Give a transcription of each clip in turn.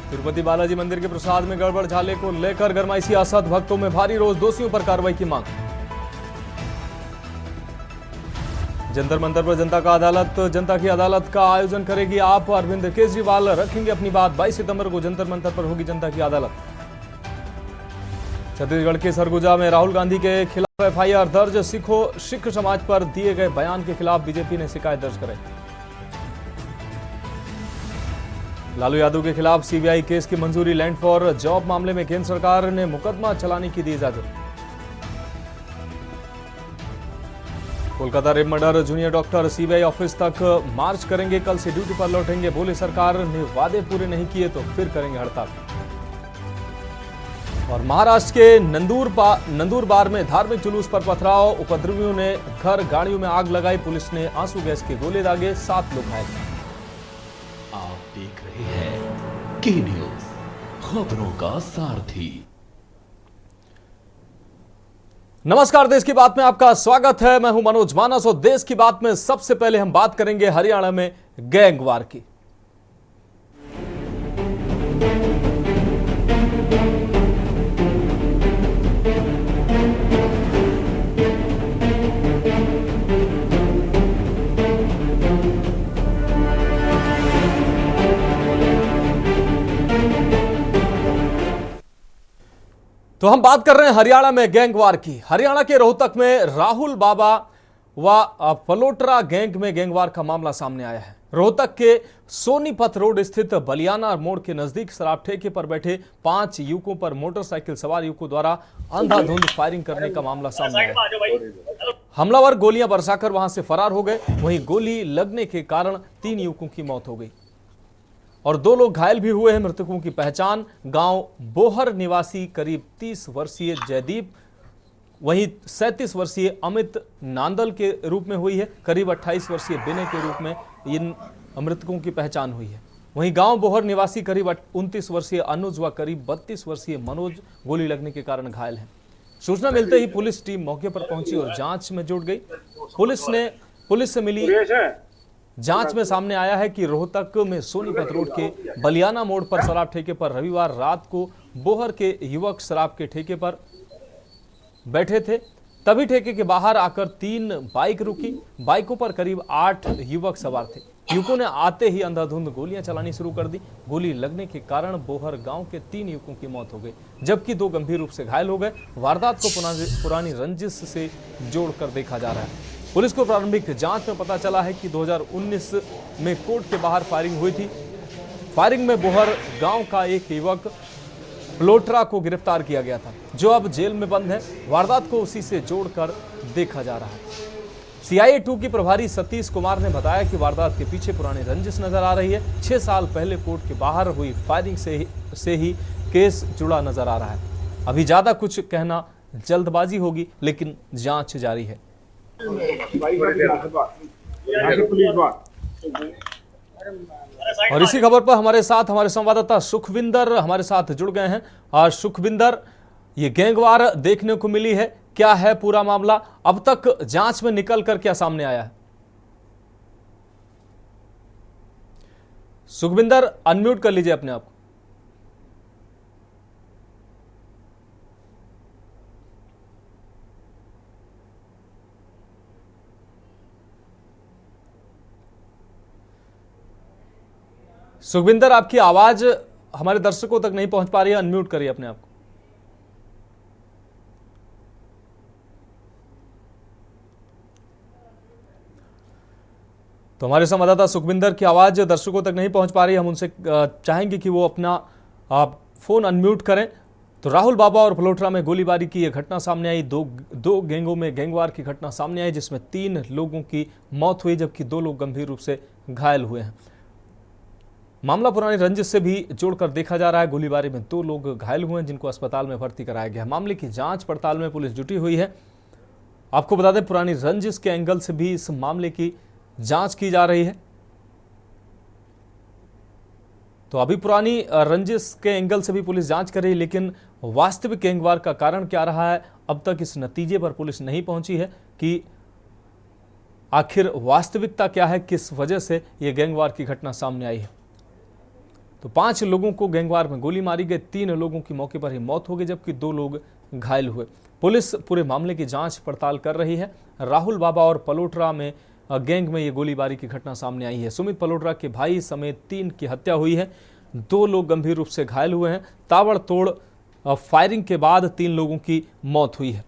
तिरुपति बालाजी मंदिर के प्रसाद में गड़बड़ झाले को लेकर गरमाई सियासत, भक्तों में भारी रोष, दोषियों पर कार्रवाई की मांग। जंतर मंतर पर जनता की अदालत का आयोजन करेगी आप। अरविंद केजरीवाल रखेंगे अपनी बात। 22 सितंबर को जंतर मंतर पर होगी जनता की अदालत। छत्तीसगढ़ के सरगुजा में राहुल गांधी के खिलाफ एफआईआर दर्ज। सिख समाज पर दिए गए बयान के खिलाफ बीजेपी ने शिकायत दर्ज कराई। लालू यादव के खिलाफ सीबीआई केस की मंजूरी। लैंड फॉर जॉब मामले में केंद्र सरकार ने मुकदमा चलाने की दी इजाजत। Kolkata rape murder junior doctor CBI office तक मार्च करेंगे। कल से ड्यूटी पर लौटेंगे। बोले सरकार ने वादे पूरे नहीं किए तो फिर करेंगे हड़ताल। और महाराष्ट्र के नंदुरबार में धार्मिक जुलूस पर पथराव। उपद्रवियों ने घर गाड़ियों में आग लगाई। पुलिस ने आंसू गैस के गोले दागे। 7 लोग घायल। आप देख रहे हैं के न्यूज, खबरों का सारथी। नमस्कार, देश की बात में आपका स्वागत है। मैं हूं मनोज मानस और देश की बात में सबसे पहले हम बात करेंगे हरियाणा में गैंगवार की। तो हम बात कर रहे हैं हरियाणा में गैंगवार की। हरियाणा के रोहतक में राहुल बाबा व फलोटरा गैंग में गैंगवार का मामला सामने आया है। रोहतक के सोनीपत रोड स्थित बलियाना मोड़ के नजदीक शराब ठेके पर बैठे 5 युवकों पर मोटरसाइकिल सवार युवकों द्वारा अंधाधुंध फायरिंग करने का मामला सामने आया। हमलावर गोलियां बरसाकर वहां से फरार हो गए। वहीं गोली लगने के कारण 3 युवकों की मौत हो गई और 2 लोग घायल भी हुए हैं। मृतकों की पहचान गांव बोहर निवासी करीब 30 वर्षीय जयदीप, वहीं 37 वर्षीय अमित नांदल के रूप में हुई है। करीब 28 वर्षीय बिने के रूप में इन मृतकों की पहचान हुई है। वहीं गांव बोहर निवासी करीब 29 वर्षीय अनुज व करीब 32 वर्षीय मनोज गोली लगने के कारण घायल हैं। सूचना मिलते ही पुलिस टीम मौके पर पहुंची और जांच में जुट गई। पुलिस से मिली जांच में सामने आया है कि रोहतक में सोनीपत रोड के बलियाना मोड़ पर शराब ठेके पर रविवार रात को बोहर के युवक शराब के ठेके पर बैठे थे। तभी ठेके के बाहर आकर 3 बाइक रुकी। बाइकों पर करीब 8 युवक सवार थे। युवकों ने आते ही अंधाधुंध गोलियां चलानी शुरू कर दी। गोली लगने के कारण बोहर गांव के 3 युवकों की मौत हो गई, जबकि 2 गंभीर रूप से घायल हो गए। वारदात को पुरानी रंजिश से जोड़कर देखा जा रहा है। पुलिस को प्रारंभिक जांच में पता चला है कि 2019 में कोर्ट के बाहर फायरिंग हुई थी। फायरिंग में बोहर गांव का एक युवक फलोटरा को गिरफ्तार किया गया था, जो अब जेल में बंद है। वारदात को उसी से जोड़कर देखा जा रहा है। सीआईए 2 की प्रभारी सतीश कुमार ने बताया कि वारदात के पीछे पुरानी रंजिश नजर आ रही है। 6 साल पहले कोर्ट के बाहर हुई फायरिंग से ही केस जुड़ा नजर आ रहा है। अभी ज्यादा कुछ कहना जल्दबाजी होगी, लेकिन जांच जारी है। और इसी खबर पर हमारे संवाददाता सुखविंदर हमारे साथ जुड़ गए हैं। और सुखविंदर, ये गैंगवार देखने को मिली है, क्या है पूरा मामला? अब तक जांच में निकल कर क्या सामने आया है? सुखविंदर, अनम्यूट कर लीजिए अपने आप को। सुखविंदर, आपकी आवाज हमारे दर्शकों तक नहीं पहुंच पा रही है। अनम्यूट करिए अपने आप को। तो हमारे संवाददाता सुखविंदर की आवाज दर्शकों तक नहीं पहुंच पा रही है। हम उनसे चाहेंगे कि वो अपना फोन अनम्यूट करें। तो राहुल बाबा और फलोटरा में गोलीबारी की यह घटना सामने आई। दो गैंगों में गैंगवार की घटना सामने आई, जिसमें 3 लोगों की मौत हुई, जबकि 2 लोग गंभीर रूप से घायल हुए हैं। मामला पुरानी रंजिश से भी जोड़कर देखा जा रहा है। गोलीबारी में 2 लोग घायल हुए हैं, जिनको अस्पताल में भर्ती कराया गया है। मामले की जांच पड़ताल में पुलिस जुटी हुई है। आपको बता दें, पुरानी रंजिश के एंगल से भी इस मामले की जांच की जा रही है। तो अभी पुरानी रंजिश के एंगल से भी पुलिस जांच कर रही है, लेकिन वास्तविक गैंगवार का कारण क्या रहा है, अब तक इस नतीजे पर पुलिस नहीं पहुंची है कि आखिर वास्तविकता क्या है, किस वजह से यह गैंगवार की घटना सामने आई है। तो 5 लोगों को गैंगवार में गोली मारी गई, 3 लोगों की मौके पर ही मौत हो गई जबकि 2 लोग घायल हुए। पुलिस पूरे मामले की जांच पड़ताल कर रही है। राहुल बाबा और पलोटरा में गैंग में ये गोलीबारी की घटना सामने आई है। सुमित पलोटरा के भाई समेत 3 की हत्या हुई है, 2 लोग गंभीर रूप से घायल हुए हैं। ताबड़तोड़ फायरिंग के बाद 3 लोगों की मौत हुई है।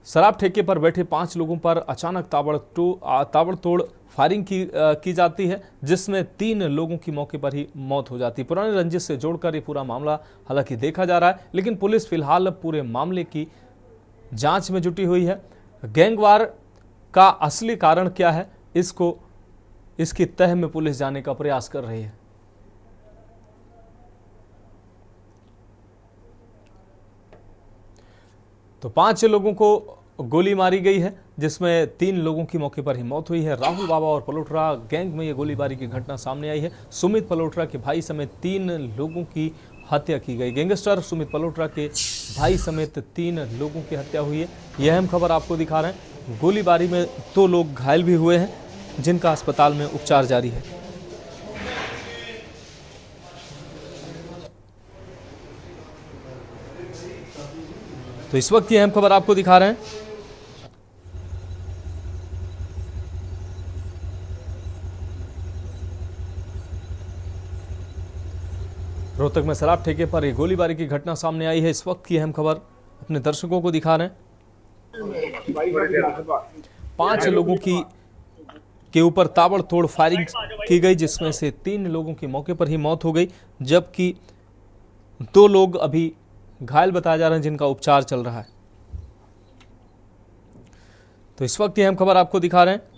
शराब ठेके पर बैठे 5 लोगों पर अचानक ताबड़तोड़ फायरिंग की जाती है, जिसमें 3 लोगों की मौके पर ही मौत हो जाती है। पुराने रंजिश से जोड़कर ये पूरा मामला हालांकि देखा जा रहा है, लेकिन पुलिस फिलहाल पूरे मामले की जांच में जुटी हुई है। गैंगवार का असली कारण क्या है, इसकी तह में पुलिस जाने का प्रयास कर रही है। तो 5 लोगों को गोली मारी गई है, जिसमें 3 लोगों की मौके पर ही मौत हुई है। राहुल बाबा और पलोटरा गैंग में यह गोलीबारी की घटना सामने आई है। सुमित पलोटरा के भाई समेत 3 लोगों की हत्या की गई। गैंगस्टर सुमित पलोटरा के भाई समेत 3 लोगों की हत्या हुई है। यह अहम खबर आपको दिखा रहे हैं। गोलीबारी में 2 लोग घायल भी हुए हैं, जिनका अस्पताल में उपचार जारी है। तो इस वक्त ये अहम खबर आपको दिखा रहे हैं। रोहतक में शराब ठेके पर एक गोलीबारी की घटना सामने आई है। इस वक्त की अहम खबर अपने दर्शकों को दिखा रहे हैं। 5 लोगों के ऊपर ताबड़तोड़ फायरिंग की गई, जिसमें से 3 लोगों की मौके पर ही मौत हो गई जबकि 2 लोग अभी घायल बताए जा रहे हैं, जिनका उपचार चल रहा है। तो इस वक्त ये अहम खबर आपको दिखा रहे हैं।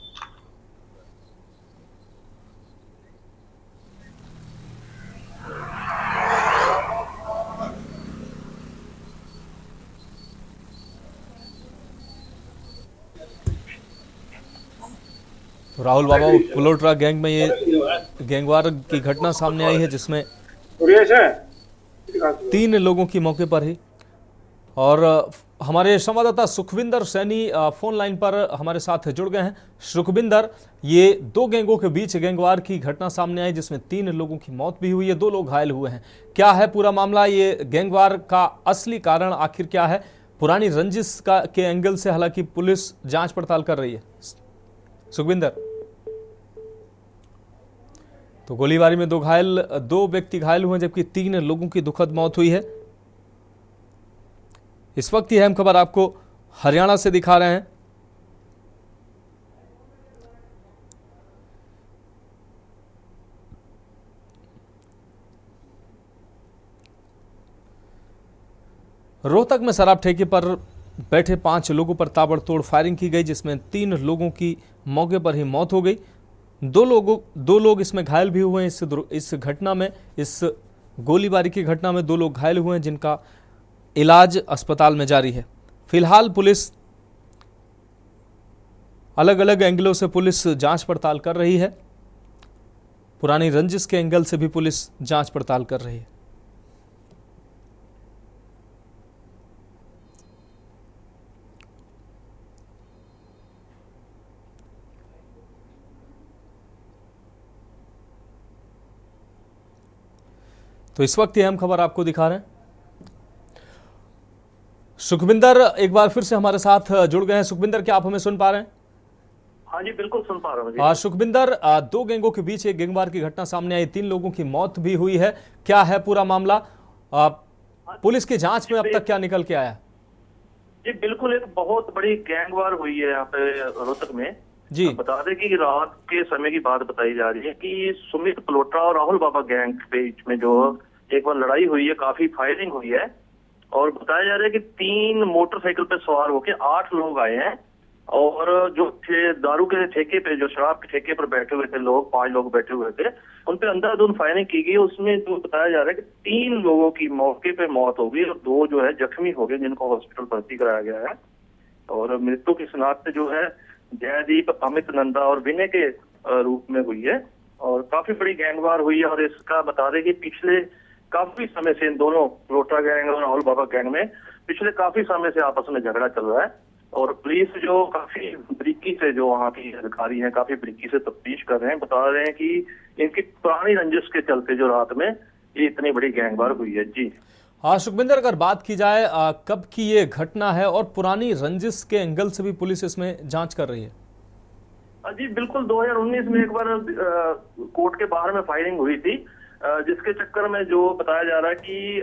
तो राहुल बाबा पलोटरा गैंग में ये गैंगवार की घटना सामने आई है, जिसमें 3 लोगों की मौके पर ही। और हमारे संवाददाता सुखविंदर सैनी फोन लाइन पर हमारे साथ जुड़ गए हैं। सुखविंदर, ये 2 गैंगों के बीच गैंगवार की घटना सामने आई, जिसमें 3 लोगों की मौत भी हुई है, 2 लोग घायल हुए हैं। क्या है पूरा मामला? ये गैंगवार का असली कारण आखिर क्या है? पुरानी रंजिश के एंगल से हालांकि पुलिस जांच पड़ताल कर रही है। सुखविंदर, तो गोलीबारी में 2 व्यक्ति घायल हुए जबकि 3 लोगों की दुखद मौत हुई है। इस वक्त यह अहम खबर आपको हरियाणा से दिखा रहे हैं। रोहतक में शराब ठेके पर बैठे 5 लोगों पर ताबड़तोड़ फायरिंग की गई, जिसमें 3 लोगों की मौके पर ही मौत हो गई। 2 लोग इसमें घायल भी हुए हैं। इस घटना में, इस गोलीबारी की घटना में 2 लोग घायल हुए हैं, जिनका इलाज अस्पताल में जारी है। फिलहाल पुलिस अलग अलग एंगलों से पुलिस जांच पड़ताल कर रही है। पुरानी रंजिश के एंगल से भी पुलिस जांच पड़ताल कर रही है। तो इस वक्त ये अहम खबर आपको दिखा रहे हैं। सुखविंदर एक बार फिर से हमारे साथ जुड़ गए हैं। सुखविंदर, क्या आप हमें सुन पा रहे हैं? हाँ जी, बिल्कुल सुन पा रहा हूँ। सुखविंदर, 2 गैंगों के बीच एक गैंगवार की घटना सामने आई, 3 लोगों की मौत भी हुई है। क्या है पूरा मामला? पुलिस की जांच में अब तक क्या निकल के आया? जी बिल्कुल, एक बहुत बड़ी गैंगवार हुई है यहाँ पे रोहतक में जी। बता दें कि रात के समय की बात बताई जा रही है कि सुमित पलोटरा और राहुल बाबा गैंग के बीच में जो एक बार लड़ाई हुई है, काफी फायरिंग हुई है और बताया जा रहा है कि 3 मोटरसाइकिल पे सवार होके 8 लोग आए हैं और जो दारू के ठेके पे, जो शराब के ठेके पर बैठे हुए थे लोग, 5 लोग बैठे हुए थे, उन पे अंधाधुंध फायरिंग की गई। उसमें जो बताया जा रहा है कि 3 लोगों की मौके पे मौत हो गई और 2 जो है जख्मी हो गए, जिनको हॉस्पिटल भर्ती कराया गया है। और मृत्यु की शिनाख्त जो है जयदीप, अमित, नंदा और विनय के रूप में हुई है और काफी बड़ी गैंगवार हुई है। और इसका बता दें कि पिछले काफी समय से इन दोनों पलोटरा गैंग और राहुल बाबा गैंग में पिछले काफी समय से आपस में झगड़ा चल रहा है और पुलिस जो काफी बारीकी से, जो वहाँ की अधिकारी हैं, काफी बारीकी से तफ्तीश कर रहे हैं। बता रहे हैं कि इनकी पुरानी रंजिश के चलते जो रात में ये इतनी बड़ी गैंगवार हुई है। जी हाँ सुखविंदर, अगर बात की जाए कब की ये घटना है और पुरानी रंजिश के एंगल से भी पुलिस इसमें जांच कर रही है? जी बिल्कुल, 2019 में एक बार कोर्ट के बाहर में फायरिंग हुई थी, जिसके चक्कर में जो बताया जा रहा है कि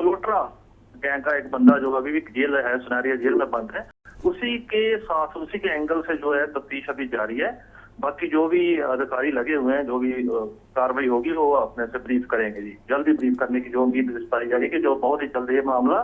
पलोट्रा गैंग का एक बंदा जो अभी भी जेल है, सुनारिया जेल में बंद है, उसी के साथ उसी के एंगल से जो है तफ्तीश अभी जारी है। बाकी जो भी अधिकारी लगे हुए हैं, जो भी कार्रवाई होगी वो अपने से ब्रीफ करेंगे। जी जल्दी ब्रीफ करने की जो उम्मीद बताई जा रही है कि जो बहुत ही जल्दी ये मामला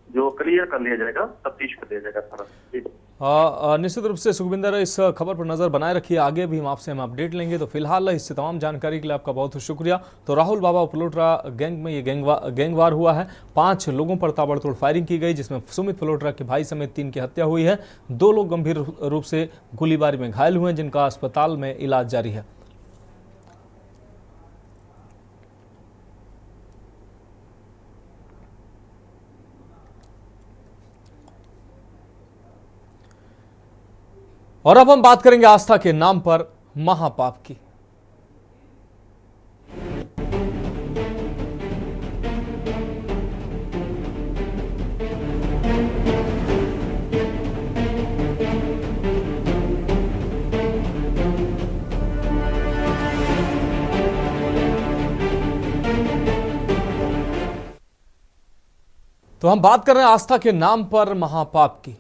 जो क्लियर कर लिया जाएगा, तफ्तीश कर लिया जाएगा सारा। निश्चित रूप से सुखविंदर, इस खबर पर नजर बनाए रखिए, आगे भी हम अपडेट लेंगे। तो फिलहाल इस तमाम जानकारी के लिए आपका बहुत शुक्रिया। तो राहुल बाबा पलोट्रा गैंग में ये गैंगवार हुआ है। 5 लोगों पर ताबड़तोड़ फायरिंग की गई, जिसमें सुमित पलोट्रा के भाई समेत 3 की हत्या हुई है। 2 लोग गंभीर रूप से गोलीबारी में घायल हुए हैं, जिनका अस्पताल में इलाज जारी है। और अब हम बात करेंगे आस्था के नाम पर महापाप की। तो हम बात कर रहे हैं आस्था के नाम पर महापाप की।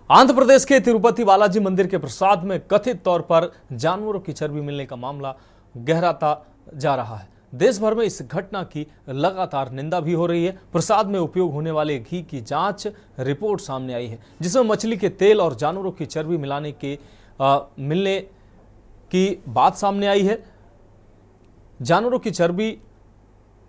आंध्र प्रदेश के तिरुपति बालाजी मंदिर के प्रसाद में कथित तौर पर जानवरों की चर्बी मिलने का मामला गहराता जा रहा है। देश भर में इस घटना की लगातार निंदा भी हो रही है। प्रसाद में उपयोग होने वाले घी की जांच रिपोर्ट सामने आई है, जिसमें मछली के तेल और जानवरों की चर्बी मिलने की बात सामने आई है। जानवरों की चर्बी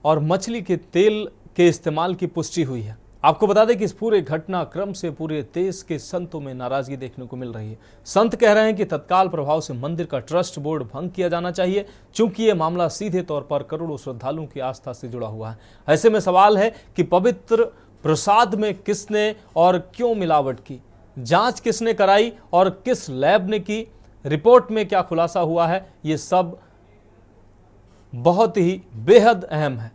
और मछली के तेल के इस्तेमाल की पुष्टि हुई है। आपको बता दें कि इस पूरे घटनाक्रम से पूरे देश के संतों में नाराजगी देखने को मिल रही है। संत कह रहे हैं कि तत्काल प्रभाव से मंदिर का ट्रस्ट बोर्ड भंग किया जाना चाहिए, क्योंकि यह मामला सीधे तौर पर करोड़ों श्रद्धालुओं की आस्था से जुड़ा हुआ है। ऐसे में सवाल है कि पवित्र प्रसाद में किसने और क्यों मिलावट की, जांच किसने कराई और किस लैब ने की, रिपोर्ट में क्या खुलासा हुआ है, ये सब बहुत ही बेहद अहम है।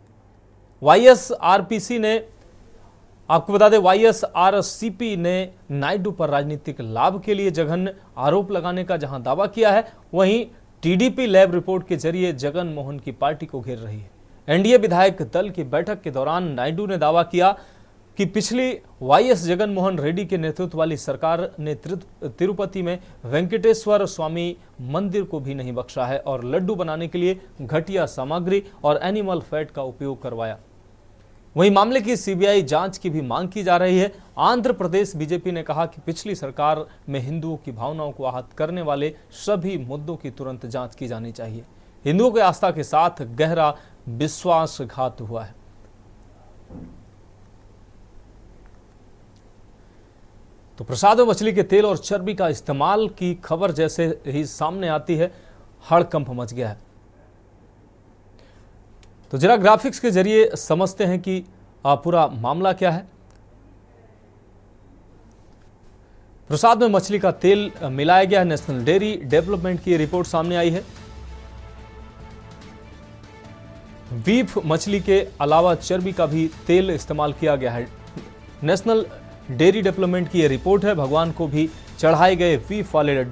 YSRPC ने, आपको बता दें, YSRCP ने नायडू पर राजनीतिक लाभ के लिए जघन्य आरोप लगाने का जहां दावा किया है, वहीं TDP लैब रिपोर्ट के जरिए जगन मोहन की पार्टी को घेर रही है। NDA विधायक दल की बैठक के दौरान नायडू ने दावा किया कि पिछली YS जगन मोहन रेड्डी के नेतृत्व वाली सरकार ने तिरुपति में वेंकटेश्वर स्वामी मंदिर को भी नहीं बख्शा है और लड्डू बनाने के लिए घटिया सामग्री और एनिमल फैट का उपयोग करवाया। वहीं मामले की CBI जांच की भी मांग की जा रही है। आंध्र प्रदेश BJP ने कहा कि पिछली सरकार में हिंदुओं की भावनाओं को आहत करने वाले सभी मुद्दों की तुरंत जांच की जानी चाहिए। हिंदुओं की आस्था के साथ गहरा विश्वासघात हुआ है। तो प्रसाद में मछली के तेल और चर्बी का इस्तेमाल की खबर जैसे ही सामने आती है, हड़कंप मच गया है। तो जरा ग्राफिक्स के जरिए समझते हैं कि पूरा मामला क्या है। प्रसाद में मछली का तेल मिलाया गया है। नेशनल डेयरी डेवलपमेंट की रिपोर्ट सामने आई है। बीफ मछली के अलावा चर्बी का भी तेल इस्तेमाल किया गया है। नेशनल डेयरी डेवलपमेंट की यह रिपोर्ट है। भगवान को भी चढ़ाए गए बीफ वाले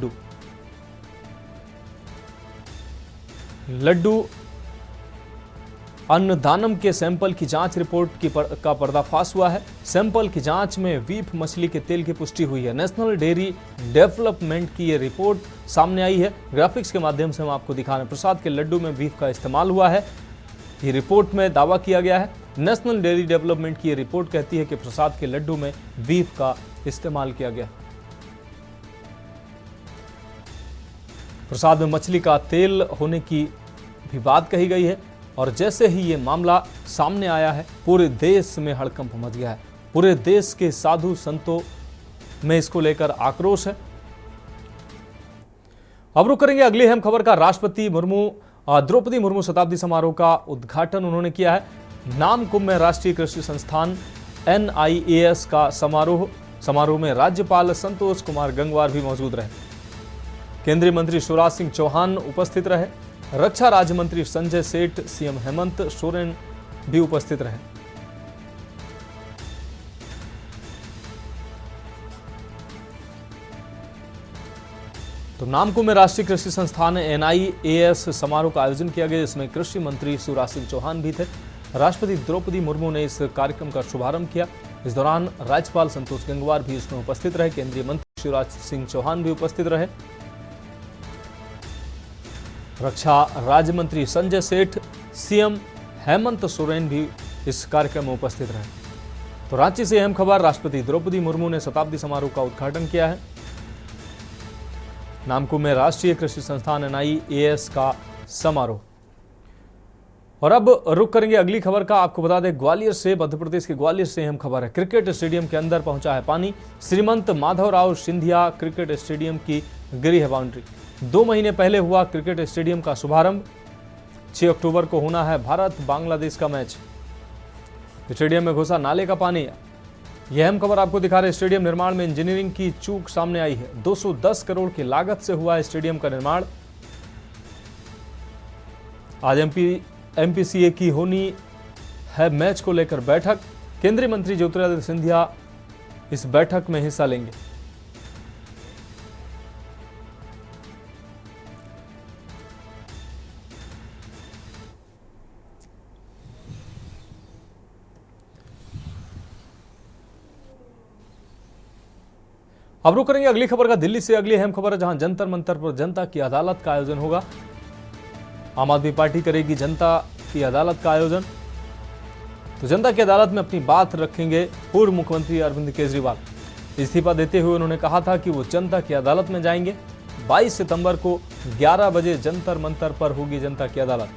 लड्डू अन्नदानम के सैंपल की जांच रिपोर्ट का पर्दाफाश हुआ है। सैंपल की जांच में बीफ मछली के तेल की पुष्टि हुई है। नेशनल डेयरी डेवलपमेंट की यह रिपोर्ट सामने आई है। ग्राफिक्स के माध्यम से हम आपको दिखा रहे हैं। प्रसाद के लड्डू में बीफ का इस्तेमाल हुआ है, ये रिपोर्ट में दावा किया गया है। नेशनल डेयरी डेवलपमेंट की यह रिपोर्ट कहती है कि प्रसाद के लड्डू में बीफ का इस्तेमाल किया गया। प्रसाद में मछली का तेल होने की भी बात कही गई है और जैसे ही ये मामला सामने आया है, पूरे देश में हड़कंप मच गया है। पूरे देश के साधु संतों में इसको लेकर आक्रोश है। अब रुक करेंगे अगली अहम खबर का। राष्ट्रपति द्रौपदी मुर्मू शताब्दी समारोह का उद्घाटन उन्होंने किया है। नाम कुंभ में राष्ट्रीय कृषि संस्थान NIAS का समारोह में राज्यपाल संतोष कुमार गंगवार भी मौजूद रहे। केंद्रीय मंत्री शिवराज सिंह चौहान उपस्थित रहे। रक्षा राज्य मंत्री संजय सेठ, सीएम हेमंत सोरेन भी उपस्थित रहे। तो नामकुम में राष्ट्रीय कृषि संस्थान NIAS समारोह का आयोजन किया गया, जिसमें कृषि मंत्री शिवराज सिंह चौहान भी थे। राष्ट्रपति द्रौपदी मुर्मू ने इस कार्यक्रम का शुभारंभ किया। इस दौरान राज्यपाल संतोष गंगवार भी इसमें उपस्थित रहे। केंद्रीय मंत्री शिवराज सिंह चौहान भी उपस्थित रहे। रक्षा राज्य मंत्री संजय सेठ, सीएम हेमंत सोरेन भी इस कार्यक्रम में उपस्थित रहे। तो रांची से अहम खबर, राष्ट्रपति द्रौपदी मुर्मू ने शताब्दी समारोह का उद्घाटन किया है। नामकुम में राष्ट्रीय कृषि संस्थान NIAS का समारोह। और अब रुक करेंगे अगली खबर का। आपको बता दें, ग्वालियर से, मध्य प्रदेश के ग्वालियर से अहम खबर है। क्रिकेट स्टेडियम के अंदर पहुंचा है पानी। श्रीमंत माधवराव सिंधिया क्रिकेट स्टेडियम की गिरी है बाउंड्री। 2 महीने पहले हुआ क्रिकेट स्टेडियम का शुभारंभ। 6 अक्टूबर को होना है भारत बांग्लादेश का मैच। स्टेडियम में घुसा नाले का पानी। यह अहम खबर आपको दिखा रहे। स्टेडियम निर्माण में इंजीनियरिंग की चूक सामने आई है। 210 करोड़ की लागत से हुआ है स्टेडियम का निर्माण। आज MPCA की होनी है मैच को लेकर बैठक। केंद्रीय मंत्री ज्योतिरादित्य सिंधिया इस बैठक में हिस्सा लेंगे। अब रुक करेंगे अगली खबर का। दिल्ली से अगली अहम खबर है, जहां जंतर मंतर पर जनता की अदालत का आयोजन होगा। आम आदमी पार्टी करेगी जनता की अदालत का आयोजन। तो जनता की अदालत में अपनी बात रखेंगे पूर्व मुख्यमंत्री अरविंद केजरीवाल। इस्तीफा देते हुए उन्होंने कहा था कि वो जनता की अदालत में जाएंगे। 22 सितंबर को 11 बजे जंतर मंतर पर होगी जनता की अदालत।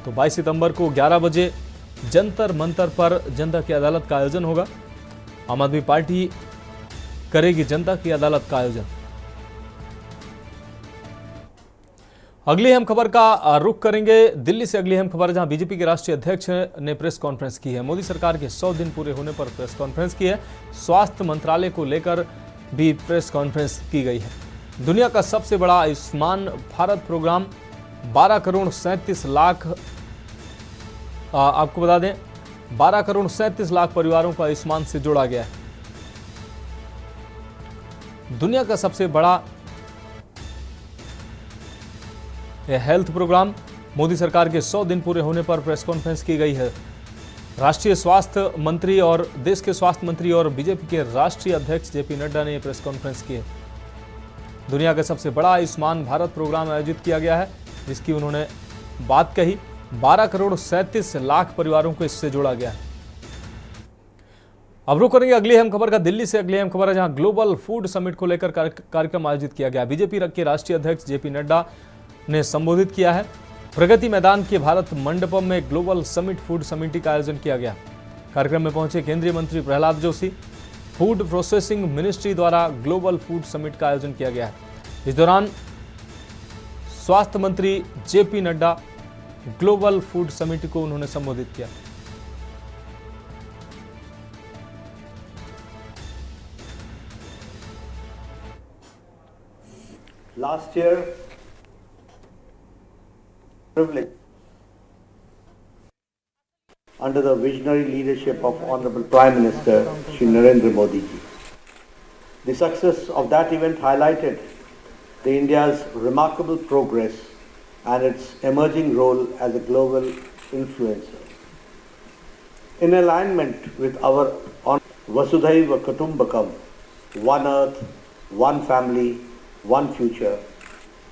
तो 22 सितंबर को 11 बजे जंतर मंतर पर जनता की अदालत का आयोजन होगा। आम आदमी पार्टी करेगी जनता की अदालत का आयोजन। अगली अहम खबर का रुख करेंगे दिल्ली से। अगली अहम खबर, जहां बीजेपी के राष्ट्रीय अध्यक्ष ने प्रेस कॉन्फ्रेंस की है। मोदी सरकार के 100 दिन पूरे होने पर प्रेस कॉन्फ्रेंस की है। स्वास्थ्य मंत्रालय को लेकर भी प्रेस कॉन्फ्रेंस की गई है। दुनिया का सबसे बड़ा आयुष्मान भारत प्रोग्राम 12 करोड़ 37 लाख, आपको बता दें 12 करोड़ 37 लाख परिवारों को आयुष्मान से जोड़ा गया है। दुनिया का सबसे बड़ा हेल्थ प्रोग्राम। मोदी सरकार के 100 दिन पूरे होने पर प्रेस कॉन्फ्रेंस की गई है। राष्ट्रीय स्वास्थ्य मंत्री और देश के स्वास्थ्य मंत्री और बीजेपी के राष्ट्रीय अध्यक्ष JP नड्डा ने प्रेस कॉन्फ्रेंस की है। दुनिया का सबसे बड़ा आयुष्मान भारत प्रोग्राम आयोजित किया गया है, जिसकी उन्होंने बात कही। 12 करोड़ 37 लाख परिवारों को इससे जोड़ा गया है। अब रुक करेंगे अगली अहम खबर का। दिल्ली से अगली अहम खबर है, जहां ग्लोबल फूड समिट को लेकर कार्यक्रम आयोजित किया गया। बीजेपी के राष्ट्रीय अध्यक्ष JP नड्डा ने संबोधित किया है। प्रगति मैदान के भारत मंडपम में ग्लोबल समिट फूड समिट का आयोजन किया गया। कार्यक्रम में पहुंचे केंद्रीय मंत्री Prahlad Joshi. Food processing ministry द्वारा ग्लोबल फूड समिट का आयोजन किया गया है। इस दौरान स्वास्थ्य मंत्री JP Nadda global food summit को उन्होंने संबोधित किया। Last year, privilege under the visionary leadership of Honorable Prime Minister Shri Narendra Modi ji. The success of that event highlighted the India's remarkable progress and its emerging role as a global influencer. In alignment with our Vasudhaiva Kutumbakam, One Earth, One Family, One Future,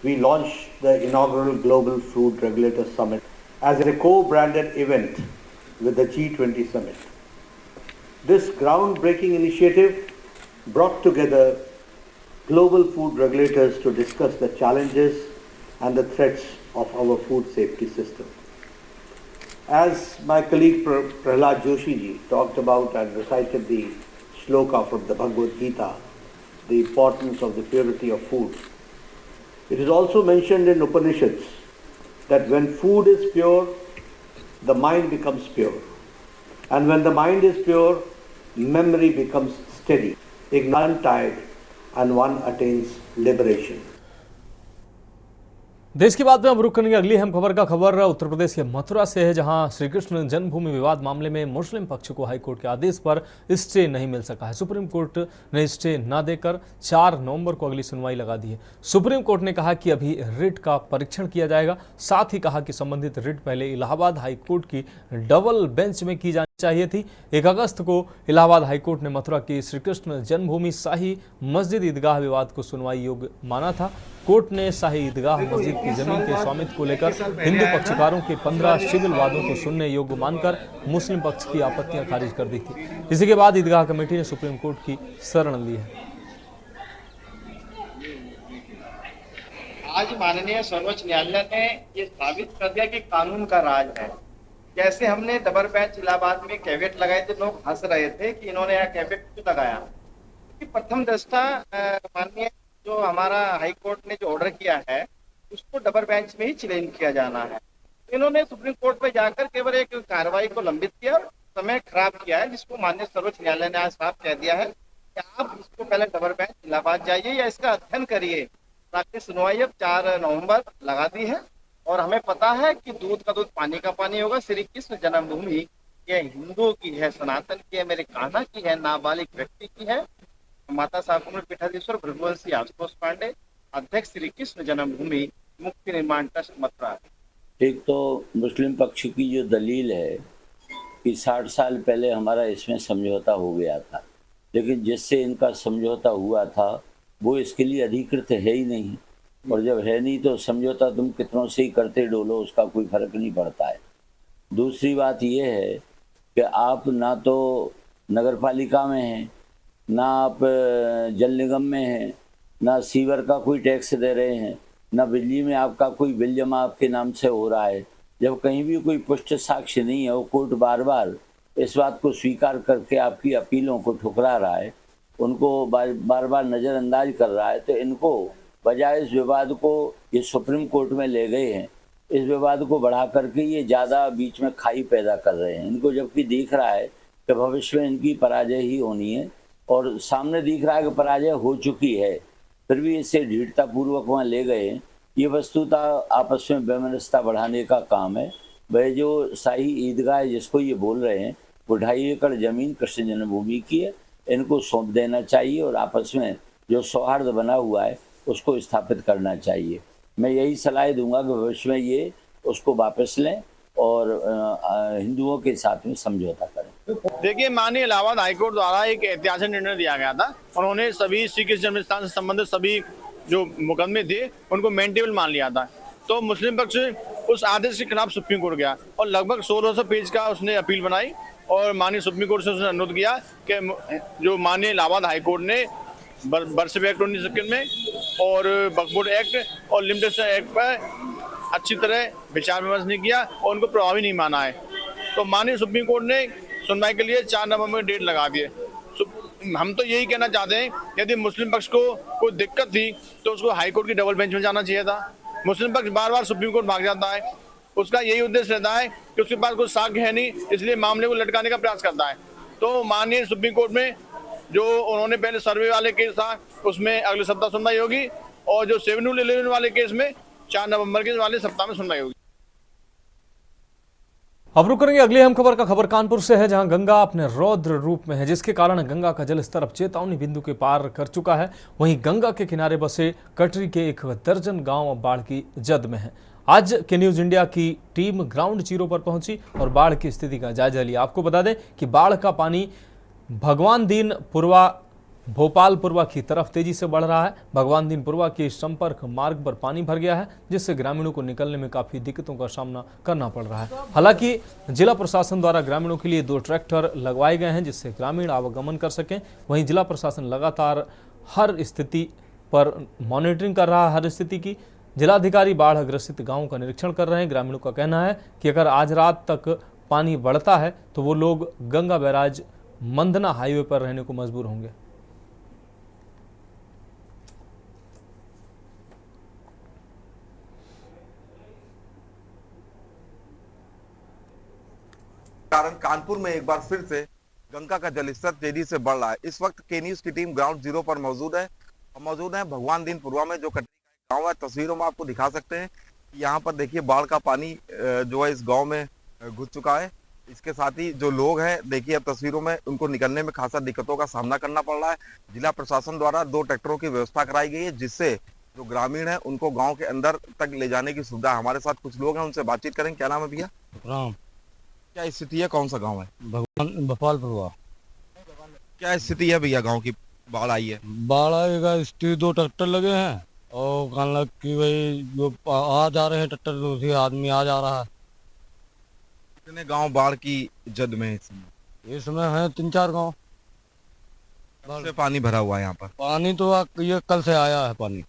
we launched the inaugural Global Food Regulator Summit as a co-branded event with the G20 Summit. This groundbreaking initiative brought together global food regulators to discuss the challenges and the threats of our food safety system. As my colleague Prahlad Joshi ji talked about and recited the shloka from the Bhagavad Gita, the importance of the purity of food, it is also mentioned in Upanishads that when food is pure, the mind becomes pure. And when the mind is pure, memory becomes steady, untired, and one attains liberation. देश की बात में अब रुक करेंगे अगली अहम खबर का। खबर उत्तर प्रदेश के मथुरा से है, जहां श्री कृष्ण जन्मभूमि विवाद मामले में मुस्लिम पक्ष को हाईकोर्ट के आदेश पर स्टे नहीं मिल सका है। सुप्रीम कोर्ट ने स्टे न देकर 4 नवंबर को अगली सुनवाई लगा दी है। सुप्रीम कोर्ट ने कहा कि अभी रिट का परीक्षण किया जाएगा। साथ ही कहा कि संबंधित रिट पहले इलाहाबाद हाईकोर्ट की डबल बेंच में की जानी चाहिए थी। 1 अगस्त को इलाहाबाद हाईकोर्ट ने मथुरा की श्री कृष्ण जन्मभूमि शाही मस्जिद ईदगाह विवाद को सुनवाई योग्य माना था। कोर्ट ने शाही ईदगाह मस्जिद की जमीन के स्वामित्व को लेकर हिंदू पक्षकारों के 15 सिविल वादों को सुनने योग्य मानकर मुस्लिम पक्ष की आपत्तियां खारिज कर दी थी। इसी के बाद ईदगाह कमेटी ने सुप्रीम कोर्ट की शरण ली है। आज माननीय सर्वोच्च न्यायालय ने ये साबित कर दिया कि कानून का राज है। जैसे हमने डबल बेंच इलाहाबाद में कैवेट लगाए थे, लोग हंस रहे थे कि इन्होंने यहाँ कैवेट क्यों लगाया, क्योंकि प्रथम दृष्टा माननीय जो हमारा हाई कोर्ट ने जो ऑर्डर किया है उसको डबल बेंच में ही चैलेंज किया जाना है। इन्होंने सुप्रीम कोर्ट में जाकर केवल एक कार्रवाई को लंबित किया और समय खराब किया है, जिसको माननीय सर्वोच्च न्यायालय ने आज साफ कह दिया है कि आप इसको पहले डबल बेंच इलाहाबाद जाइए या इसका अध्ययन करिए, ताकि सुनवाई अब 4 नवंबर लगा दी है। और हमें पता है कि दूध का दूध पानी का पानी होगा। श्री कृष्ण जन्मभूमि ये हिंदुओं की है, सनातन की है, मेरे कान्हा की है, नाबालिग व्यक्ति की है। माता साकुम्र पीठाधीश्वर भृगुवंशी आशुतोष पांडे, अध्यक्ष श्री कृष्ण जन्मभूमि मुक्ति निर्माण ट्रस्ट मथुरा। एक तो मुस्लिम पक्ष की जो दलील है कि 60 साल पहले हमारा इसमें समझौता हो गया था, लेकिन जिससे इनका समझौता हुआ था वो इसके लिए अधिकृत है ही नहीं, और जब है नहीं तो समझौता तुम कितनों से ही करते डोलो, उसका कोई फर्क नहीं पड़ता है। दूसरी बात ये है कि आप ना तो नगर पालिका में हैं, ना आप जल निगम में हैं, ना सीवर का कोई टैक्स दे रहे हैं, ना बिजली में आपका कोई बिल जमा आपके नाम से हो रहा है। जब कहीं भी कोई पुष्ट साक्ष्य नहीं है, वो कोर्ट बार बार इस बात को स्वीकार करके आपकी अपीलों को ठुकरा रहा है, उनको बार बार नज़रअंदाज कर रहा है, तो इनको बजाय इस विवाद को ये सुप्रीम कोर्ट में ले गए हैं, इस विवाद को बढ़ा करके ये ज़्यादा बीच में खाई पैदा कर रहे हैं। इनको जबकि दिख रहा है कि भविष्य में इनकी पराजय ही होनी है, और सामने दिख रहा है कि पराजय हो चुकी है, फिर भी इसे दृढ़तापूर्वक वहाँ ले गए। ये वस्तुतः आपस में वैमनस्यता बढ़ाने का काम है। वह जो शाही ईदगाह है जिसको ये बोल रहे हैं, वो 2.5 एकड़ ज़मीन कृष्ण जन्मभूमि की है, इनको सौंप देना चाहिए और आपस में जो सौहार्द बना हुआ है उसको स्थापित करना चाहिए। मैं यही सलाह दूंगा कि भविष्य में ये उसको वापस लें और हिंदुओं के साथ में समझौता करें। देखिए, माननीय इलाहाबाद हाईकोर्ट द्वारा एक ऐतिहासिक निर्णय दिया गया था। उन्होंने सभी श्री कृष्ण जन्मस्थान से संबंधित सभी जो मुकदमे थे उनको मेंटेबल मान लिया था। तो मुस्लिम पक्ष उस आदेश के खिलाफ सुप्रीम कोर्ट गया और लगभग 1600 पेज का उसने अपील बनाई और माननीय सुप्रीम कोर्ट से उसने अनुरोध किया कि जो माननीय इलाहाबाद हाईकोर्ट ने बर्सिफ एक्ट 1951 में और वक्फ एक्ट और लिमिटेशन एक्ट पर अच्छी तरह विचार विमर्श नहीं किया और उनको प्रभावी नहीं माना है। तो माननीय सुप्रीम कोर्ट ने सुनवाई के लिए 4 नवंबर की डेट लगा दी है। हम तो यही कहना चाहते हैं, यदि मुस्लिम पक्ष को कोई दिक्कत थी तो उसको हाई कोर्ट की डबल बेंच में जाना चाहिए था। मुस्लिम पक्ष बार बार सुप्रीम कोर्ट भाग जाता है, उसका यही उद्देश्य रहता है कि उसके पास कोई साक्ष्य है नहीं, इसलिए मामले को लटकाने का प्रयास करता है। तो माननीय सुप्रीम कोर्ट में जो उन्होंने पहले सर्वे वाले केस था उसमें अगले सप्ताह सुनवाई होगी और जो 7-11 वाले केस में 4 नवंबर के वाले सप्ताह में सुनवाई होगी। अब रुक करेंगे अगली अहम खबर का। खबर कानपुर से है, जहां गंगा अपने रौद्र रूप में है, जिसके कारण गंगा का जलस्तर अब चेतावनी बिंदु के पार कर चुका है। वहीं गंगा के किनारे बसे कटरी के 1 दर्जन गांव अब बाढ़ की जद में है। आज के न्यूज इंडिया की टीम ग्राउंड जीरो पर पहुंची और बाढ़ की स्थिति का जायजा लिया। आपको बता दें कि बाढ़ का पानी भगवान दीन पुरवा भोपालपुरवा की तरफ तेजी से बढ़ रहा है। भगवान दीनपुरवा के संपर्क मार्ग पर पानी भर गया है, जिससे ग्रामीणों को निकलने में काफी दिक्कतों का सामना करना पड़ रहा है। हालांकि जिला प्रशासन द्वारा ग्रामीणों के लिए 2 ट्रैक्टर लगवाए गए हैं, जिससे ग्रामीण आवागमन कर सकें। वहीं जिला प्रशासन लगातार हर स्थिति पर मॉनिटरिंग कर रहा है। हर स्थिति की जिलाधिकारी बाढ़ ग्रसित गाँवों का निरीक्षण कर रहे हैं। ग्रामीणों का कहना है कि अगर आज रात तक पानी बढ़ता है तो वो लोग गंगा बैराज मंदना हाईवे पर रहने को मजबूर होंगे। कारण कानपुर में एक बार फिर से गंगा का जलस्तर तेजी से बढ़ रहा है। इस वक्त के न्यूज की टीम ग्राउंड जीरो पर मौजूद है हम मौजूद हैं भगवान दीनपुरवा में, जो कटरी का गांव है। तस्वीरों में आपको दिखा सकते हैं। यहाँ पर देखिए बाढ़ का पानी जो है इस गांव में घुस चुका है। इसके साथ ही जो लोग हैं देखिए अब तस्वीरों में उनको निकलने में खासा दिक्कतों का सामना करना पड़ रहा है। जिला प्रशासन द्वारा 2 ट्रैक्टरों की व्यवस्था कराई गई है, जिससे जो ग्रामीण है उनको गांव के अंदर तक ले जाने की सुविधा। हमारे साथ कुछ लोग हैं, उनसे बातचीत करेंगे। क्या नाम है भैया? राम। क्या स्थिति है? कौन सा गाँव है? भगवान भोपालपुरवा। क्या स्थिति है भैया? गाँव की बाढ़ आई है। बाढ़ आएगा, इसके 2 ट्रैक्टर लगे हैं और कहने लग कि भाई जो आ जा रहे हैं ट्रैक्टर, दूसरे आदमी आ जा रहा है। कितने गांव बाढ़ की जद में है इस समय? इस समय है 3-4 गांव। से पानी भरा हुआ है यहाँ पर। पानी तो ये कल से आया है पानी।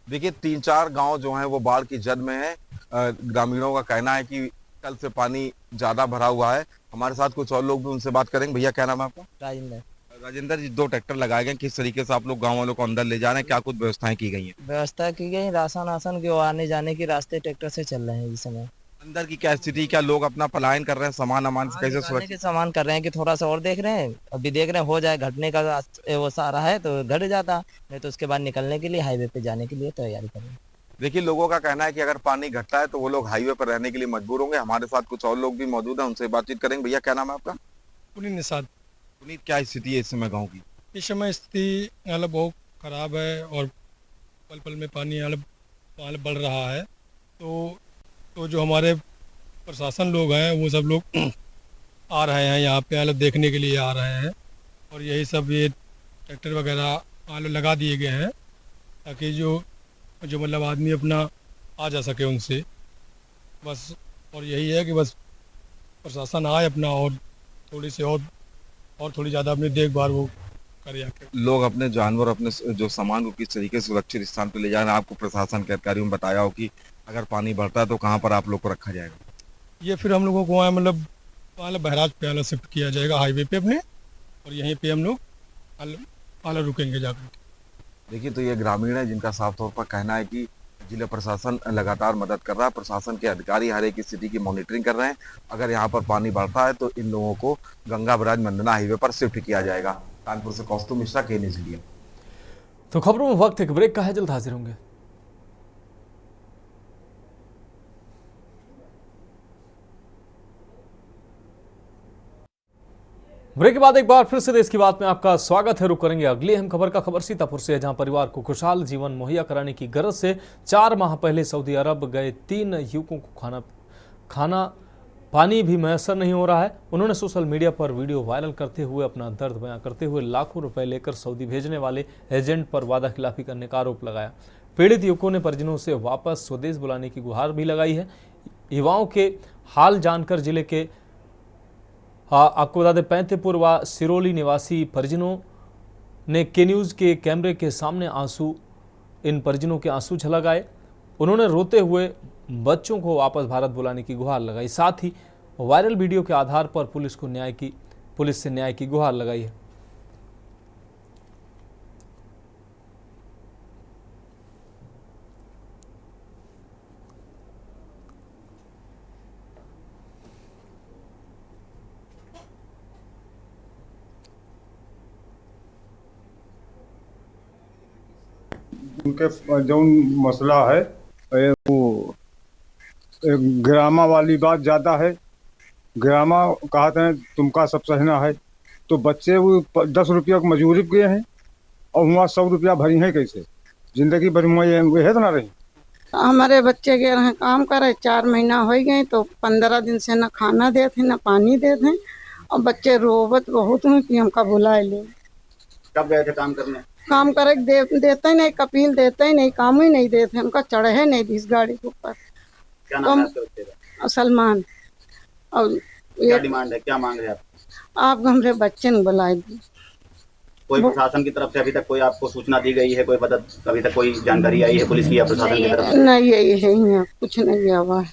देखिए 3-4 गांव जो हैं वो बाढ़ की जद में है। ग्रामीणों का कहना है कि कल से पानी ज्यादा भरा हुआ है। हमारे साथ कुछ और लोग भी, उनसे बात करेंगे। भैया क्या नाम है आपका? राजेंद्र। राजेंद्र जी, 2 ट्रैक्टर लगाए गए, किस तरीके से आप लोग गाँव वालों को अंदर ले जा रहे हैं? क्या कुछ व्यवस्थाएं की गई हैं? व्यवस्था की गई, राशन के आने जाने के रास्ते ट्रैक्टर से चल रहे हैं इस समय। अंदर की क्या स्थिति? क्या लोग अपना पलायन कर रहे हैं? सामान से कैसे सुरक्षित? के सामान कर रहे हैं कि थोड़ा सा और देख रहे हैं, अभी देख रहे हैं हो जाए, घटने का वो सारा है तो घट जाता, नहीं तो उसके बाद निकलने के लिए हाईवे पे जाने के लिए तैयारी कर रहे हैं। देखिए लोगों का कहना है कि अगर पानी घटता है तो वो लोग हाईवे पर रहने के लिए मजबूर होंगे। हमारे साथ कुछ और लोग भी मौजूद हैं, उनसे बातचीत करेंगे। भैया क्या नाम है आपका? पुनीत निषाद। पुनीत, क्या स्थिति है इस समय गाँव की? इस समय स्थिति मतलब बहुत खराब है और पल पल में पानी मतलब बढ़ रहा है। तो जो हमारे प्रशासन लोग हैं वो सब लोग आ रहे हैं यहाँ पे, मतलब देखने के लिए आ रहे हैं, और यही सब ये ट्रैक्टर वगैरह मतलब लगा दिए गए हैं ताकि जो मतलब आदमी अपना आ जा सके उनसे, बस। और यही है कि बस प्रशासन आए अपना और थोड़ी सी और थोड़ी ज़्यादा अपनी देखभाल वो करे आके। लोग अपने जानवर, अपने जो सामान को किस तरीके से सुरक्षित स्थान पर ले जा रहे हैं? आपको प्रशासन के अधिकारियों ने बताया हो कि अगर पानी बढ़ता है तो कहाँ पर आप लोग को रखा जाएगा? ये फिर हम लोगों को मतलब बहराज पे शिफ्ट किया जाएगा हाईवे पे अपने, और यहीं पे हम लोग रुकेंगे जाकर। देखिए तो ये ग्रामीण है जिनका साफ तौर पर कहना है कि जिला प्रशासन लगातार मदद कर रहा है। प्रशासन के अधिकारी हर एक स्थिति की मॉनिटरिंग कर रहे हैं। अगर यहाँ पर पानी बढ़ता है तो इन लोगों को गंगा बराज मंडना हाईवे पर शिफ्ट किया जाएगा। कानपुर से कौस्तुभ मिश्रा, के न्यूज़ इंडिया। तो खबरों में वक्त एक ब्रेक का है, जल्द हाजिर होंगे। ब्रेक के बाद एक बार फिर से देश की बात में आपका स्वागत है। रुक करेंगे अगली अहम खबर का। खबर सीतापुर से है, जहां परिवार को खुशहाल जीवन मुहैया कराने की गरज से 4 माह पहले सऊदी अरब गए 3 युवकों को खाना पानी भी मैसर नहीं हो रहा है। उन्होंने सोशल मीडिया पर वीडियो वायरल करते हुए अपना दर्द बयां करते हुए लाखों रुपए लेकर सऊदी भेजने वाले एजेंट पर वादा खिलाफी करने का आरोप लगाया। पीड़ित युवकों ने परिजनों से वापस स्वदेश बुलाने की गुहार भी लगाई है। युवाओं के हाल जानकर जिले के आपको बता दें 35 व सिरोली निवासी परिजनों ने के न्यूज़ के कैमरे के सामने इन परिजनों के आंसू झलक आए। उन्होंने रोते हुए बच्चों को वापस भारत बुलाने की गुहार लगाई। साथ ही वायरल वीडियो के आधार पर पुलिस से न्याय की गुहार लगाई है। उनके जो मसला है वो ग्रामा वाली बात ज़्यादा है। ग्रामा कहते हैं तुमका सब सहना है, तो बच्चे वो 10 रुपया की मजूरी गए हैं और वहाँ 100 रुपया भरी है, कैसे जिंदगी भर वही है तो ना रही। हमारे बच्चे गए हैं काम करे, 4 महीना हो गए तो 15 दिन से न खाना देते न पानी देते, और बच्चे रोबत बहुत हैं कि हमका बुलाए ले। कब गए थे काम करने? काम करे देते ही नहीं, कपील देते ही नहीं, काम ही नहीं देते, हमका चढ़े नहीं इस गाड़ी के ऊपर। क्या नाम है आपके बच्चे का? सलमान। और क्या डिमांड है, क्या मांग रहे हैं आप हमारे बच्चे ने बुलाए दी। कोई प्रशासन की तरफ से अभी तक कोई आपको सूचना दी गई है? कोई मदद अभी तक कोई जानकारी आई है पुलिस की या प्रशासन की तरफ से? नहीं, यही है, कुछ नहीं हुआ।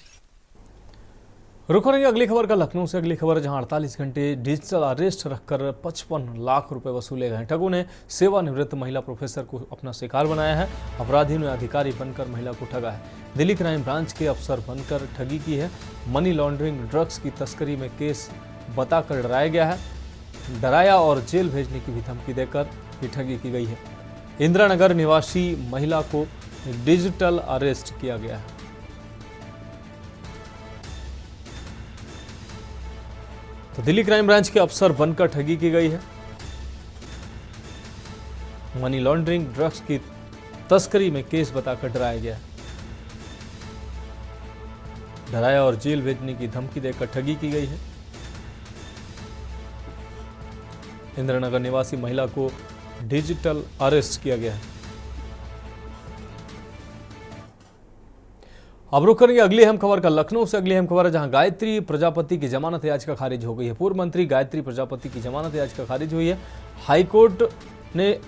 रुक रहेंगे अगली खबर का लखनऊ से। अगली खबर जहां 48 घंटे डिजिटल अरेस्ट रखकर 55 लाख रुपए वसूले गए। ठगों ने सेवानिवृत्त महिला प्रोफेसर को अपना शिकार बनाया है। अपराधी ने अधिकारी बनकर महिला को ठगा है। दिल्ली क्राइम ब्रांच के अफसर बनकर ठगी की है। मनी लॉन्ड्रिंग, ड्रग्स की तस्करी में केस बताकर डराया गया है। डराया और जेल भेजने की भी धमकी देकर ये ठगी की गई है। इंदिरा नगर निवासी महिला को डिजिटल अरेस्ट किया गया है। तो दिल्ली क्राइम ब्रांच के अफसर बनकर ठगी की गई है। मनी लॉन्ड्रिंग, ड्रग्स की तस्करी में केस बताकर डराया गया है। डराया और जेल भेजने की धमकी देकर ठगी की गई है। इंदिरानगर निवासी महिला को डिजिटल अरेस्ट किया गया है। अब रुक करेंगे अगली अहम खबर का। लखनऊ से अगली अहम खबर है, जहां गायत्री प्रजापति की जमानत याचिका खारिज हो गई है। पूर्व मंत्री गायत्री प्रजापति की जमानत याचिका खारिज हुई है।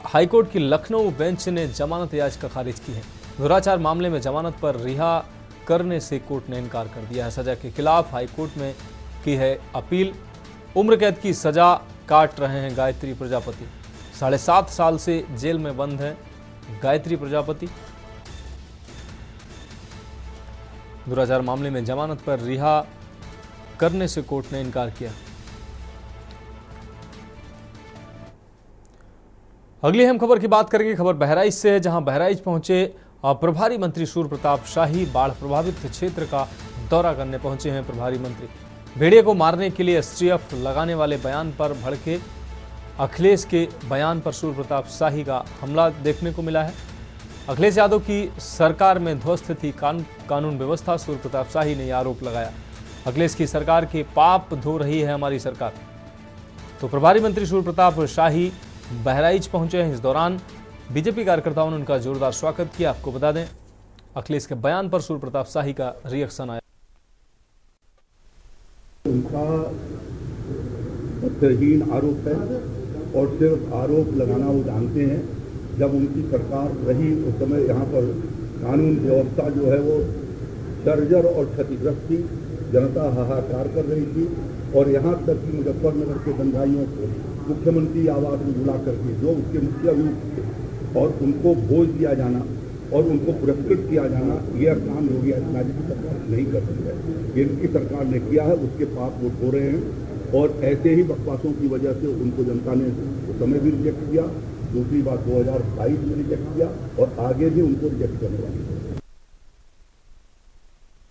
हाईकोर्ट की लखनऊ बेंच ने जमानत याचिका खारिज की है। दुराचार मामले में जमानत पर रिहा करने से कोर्ट ने इनकार कर दिया है। सजा के खिलाफ हाईकोर्ट में की है अपील। उम्र कैद की सजा काट रहे हैं गायत्री प्रजापति। 7.5 साल से जेल में बंद है गायत्री प्रजापति। दुराचार मामले में जमानत पर रिहा करने से कोर्ट ने इनकार किया। अगली अहम खबर की बात करेंगे। खबर बहराइच से है, जहां बहराइच पहुंचे प्रभारी मंत्री सूर्य प्रताप शाही बाढ़ प्रभावित क्षेत्र का दौरा करने पहुंचे हैं। प्रभारी मंत्री भेड़िए को मारने के लिए एसटीएफ लगाने वाले बयान पर भड़के अखिलेश के बयान पर सूर्य प्रताप शाही का हमला देखने को मिला है। अखिलेश यादव की सरकार में ध्वस्त थी कानून व्यवस्था, सूर्य प्रताप शाही ने यह आरोप लगाया। अखिलेश की सरकार के पाप धो रही है हमारी सरकार। तो प्रभारी मंत्री सूर्य प्रताप शाही बहराइच पहुंचे हैं। इस दौरान बीजेपी कार्यकर्ताओं ने उनका जोरदार स्वागत किया। आपको बता दें, अखिलेश के बयान पर सूर्य प्रताप शाही का रिएक्शन आया। उनका तथ्यहीन आरोप है और सिर्फ आरोप लगाना वो जानते हैं। जब उनकी सरकार रही उस समय यहाँ पर कानून व्यवस्था जो है वो जर्जर और क्षतिग्रस्त थी। जनता हाहाकार कर रही थी और यहाँ तक कि मुजफ्फरनगर के दंगाइयों को मुख्यमंत्री आवास में बुला करके जो उसके मुख्य अभियुक्त थे और उनको भोज दिया जाना और उनको पुरस्कृत किया जाना, यह काम योगी आदित्यनाथ की सरकार नहीं कर रही है। इनकी सरकार ने किया है, उसके पाप वो धो रहे हैं। और ऐसे ही बकवासों की वजह से उनको जनता ने उस समय भी रिजेक्ट किया, दूसरी बात 2022 में रिजेक्ट किया और आगे भी उनको रिजेक्ट करने वाली है।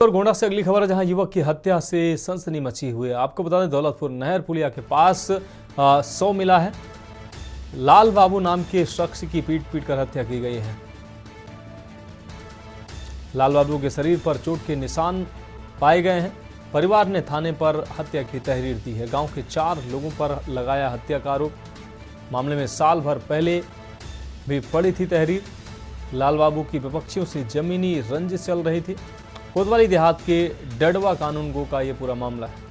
और गोंडा से अगली खबर है, जहां युवक की हत्या से सनसनी मची हुई है। आपको बता दें, दौलतपुर नहर पुलिया के पास 100 मिला है। लाल बाबू नाम के शख्स की पीट कर हत्या की गई है। लाल बाबू के शरीर पर चोट के निशान पाए गए हैं। परिवार ने थाने पर हत्या की तहरीर दी है। गांव के 4 लोगों पर लगाया हत्या का आरोप। मामले में साल भर पहले भी पड़ी थी तहरीर। लाल बाबू की विपक्षियों से जमीनी रंजिश चल रही थी। कोतवाली देहात के डडवा कानून गो का यह पूरा मामला है।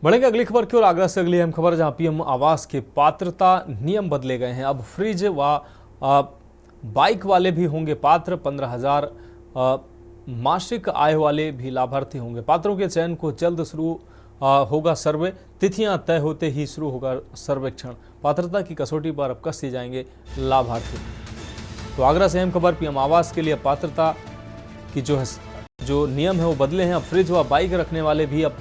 बढ़ेंगे अगली खबर की ओर। आगरा से अगली अहम खबर, जहां पीएम आवास के पात्रता नियम बदले गए हैं। अब फ्रिज व बाइक वाले भी होंगे पात्र। 15,000 मासिक आय वाले भी लाभार्थी होंगे। पात्रों के चयन को जल्द शुरू होगा सर्वे। तिथियां तय होते ही शुरू होगा सर्वेक्षण। पात्रता की कसौटी पर अब कसे जाएंगे लाभार्थी। तो आगरा से अहम खबर, पीएम आवास के लिए पात्रता की जो नियम है वो बदले हैं। अब फ्रिज व बाइक रखने वाले भी अब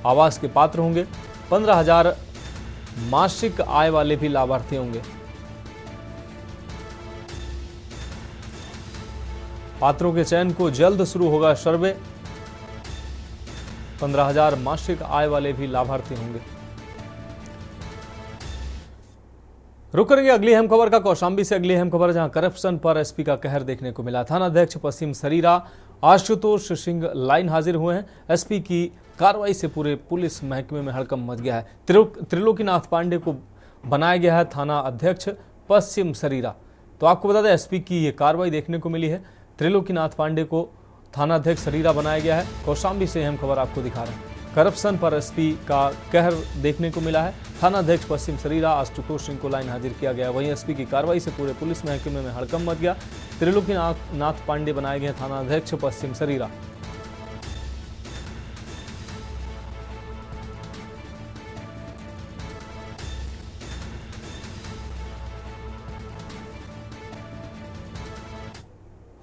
आवास के पात्र होंगे। 15,000 मासिक आय वाले भी लाभार्थी होंगे। पात्रों के चयन को जल्द शुरू होगा सर्वे। 15,000 मासिक आय वाले भी लाभार्थी होंगे। रुक करेंगे अगली अहम खबर का। कौशाम्बी से अगली अहम खबर, जहां करप्शन पर एसपी का कहर देखने को मिला। थाना अध्यक्ष पश्चिम सरीरा आशुतोष सिंह लाइन हाजिर हुए हैं। एसपी की कार्रवाई से पूरे पुलिस महकमे में हड़कंप मच गया है। त्रिलोकीनाथ पांडे को बनाया गया है थाना अध्यक्ष पश्चिम सरीरा। तो आपको बता दें, एसपी की ये कार्रवाई देखने को मिली है। त्रिलोकीनाथ पांडे को थाना अध्यक्ष सरीरा बनाया गया है। कौशाम्बी से अहम खबर आपको दिखा रहे हैं। करप्शन पर एसपी का कहर देखने को मिला है। थाना अध्यक्ष पश्चिम सरीरा आशुतोष सिंह को लाइन हाजिर किया गया। वहीं एसपी की कार्रवाई से पूरे पुलिस महकमे में हड़कंप मच गया। त्रिलोकीनाथ पांडे बनाए गए थाना अध्यक्ष पश्चिम सरीरा।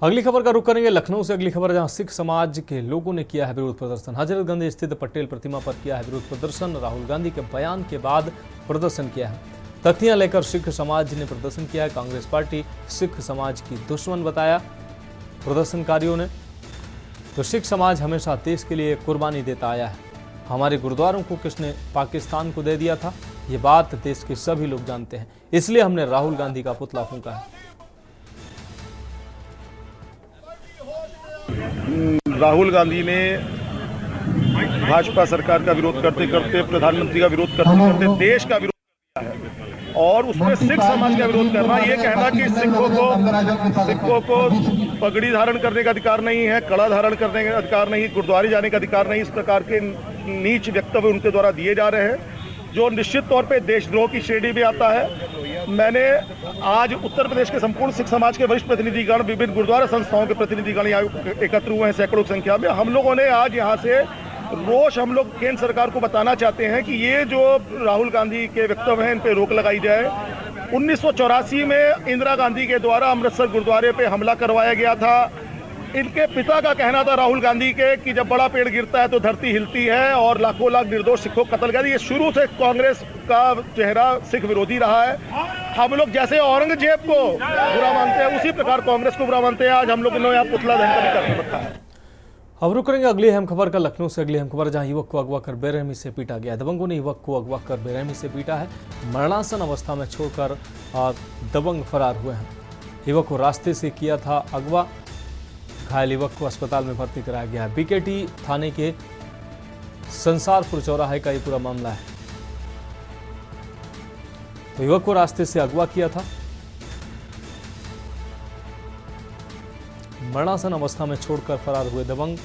अगली खबर का रुख करेंगे लखनऊ से। अगली खबर जहां सिख समाज के लोगों ने किया है विरोध प्रदर्शन। हजरतगंज स्थित पटेल प्रतिमा पर किया है विरोध प्रदर्शन। राहुल गांधी के बयान के बाद प्रदर्शन किया है। तख्तियां लेकर सिख समाज ने प्रदर्शन किया है। कांग्रेस पार्टी सिख समाज की दुश्मन बताया प्रदर्शनकारियों ने। तो सिख समाज हमेशा देश के लिए कुर्बानी देता आया है। हमारे गुरुद्वारों को किसने पाकिस्तान को दे दिया था, ये बात देश के सभी लोग जानते हैं, इसलिए हमने राहुल गांधी का पुतला फूंका है। राहुल गांधी ने भाजपा सरकार का विरोध करते करते, प्रधानमंत्री का विरोध करते करते देश का विरोध किया है और उसमें सिख समाज का विरोध करना, ये कहना कि सिखों को पगड़ी धारण करने का अधिकार नहीं है, कड़ा धारण करने का अधिकार नहीं, गुरुद्वारे जाने का अधिकार नहीं, इस प्रकार के नीच वक्तव्य उनके द्वारा दिए जा रहे हैं, जो निश्चित तौर पे देशद्रोह की श्रेणी में आता है। मैंने आज उत्तर प्रदेश के संपूर्ण सिख समाज के वरिष्ठ प्रतिनिधिगण, विभिन्न गुरुद्वारा संस्थाओं के प्रतिनिधिगण यहाँ एकत्र हुए हैं सैकड़ों की संख्या में। हम लोगों ने आज यहाँ से रोष हम लोग केंद्र सरकार को बताना चाहते हैं कि ये जो राहुल गांधी के वक्तव्य हैं इन पे रोक लगाई जाए। 1984 में इंदिरा गांधी के द्वारा अमृतसर गुरुद्वारे पे हमला करवाया गया था। इनके पिता का कहना था राहुल गांधी के कि जब बड़ा पेड़ गिरता है तो धरती हिलती है और लाखों लाख निर्दोष सिखों को कत्ल कर। ये शुरू से कांग्रेस का चेहरा सिख विरोधी रहा है। हम लोग जैसे औरंगजेब को बुरा मानते हैं उसी प्रकार कांग्रेस को बुरा मानते हैं। आज हम लोग ने यहाँ पुतला दहन भी कर रखा है। अब रुक करेंगे अगली अहम खबर का लखनऊ से। अगली अहम खबर जहां युवक को अगवा कर बेरहमी से पीटा गया। दबंगों ने युवक को अगवा कर बेरहमी से पीटा है। मरणासन अवस्था में छोड़कर दबंग फरार हुए हैं। युवक को रास्ते से किया था अगवा। घायल युवक को अस्पताल में भर्ती कराया गया है। बीकेटी थाने के संसारपुर चौराहे का ये पूरा मामला है। तो युवक को रास्ते से अगवा किया था, मरणासन अवस्था में छोड़कर फरार हुए दबंग।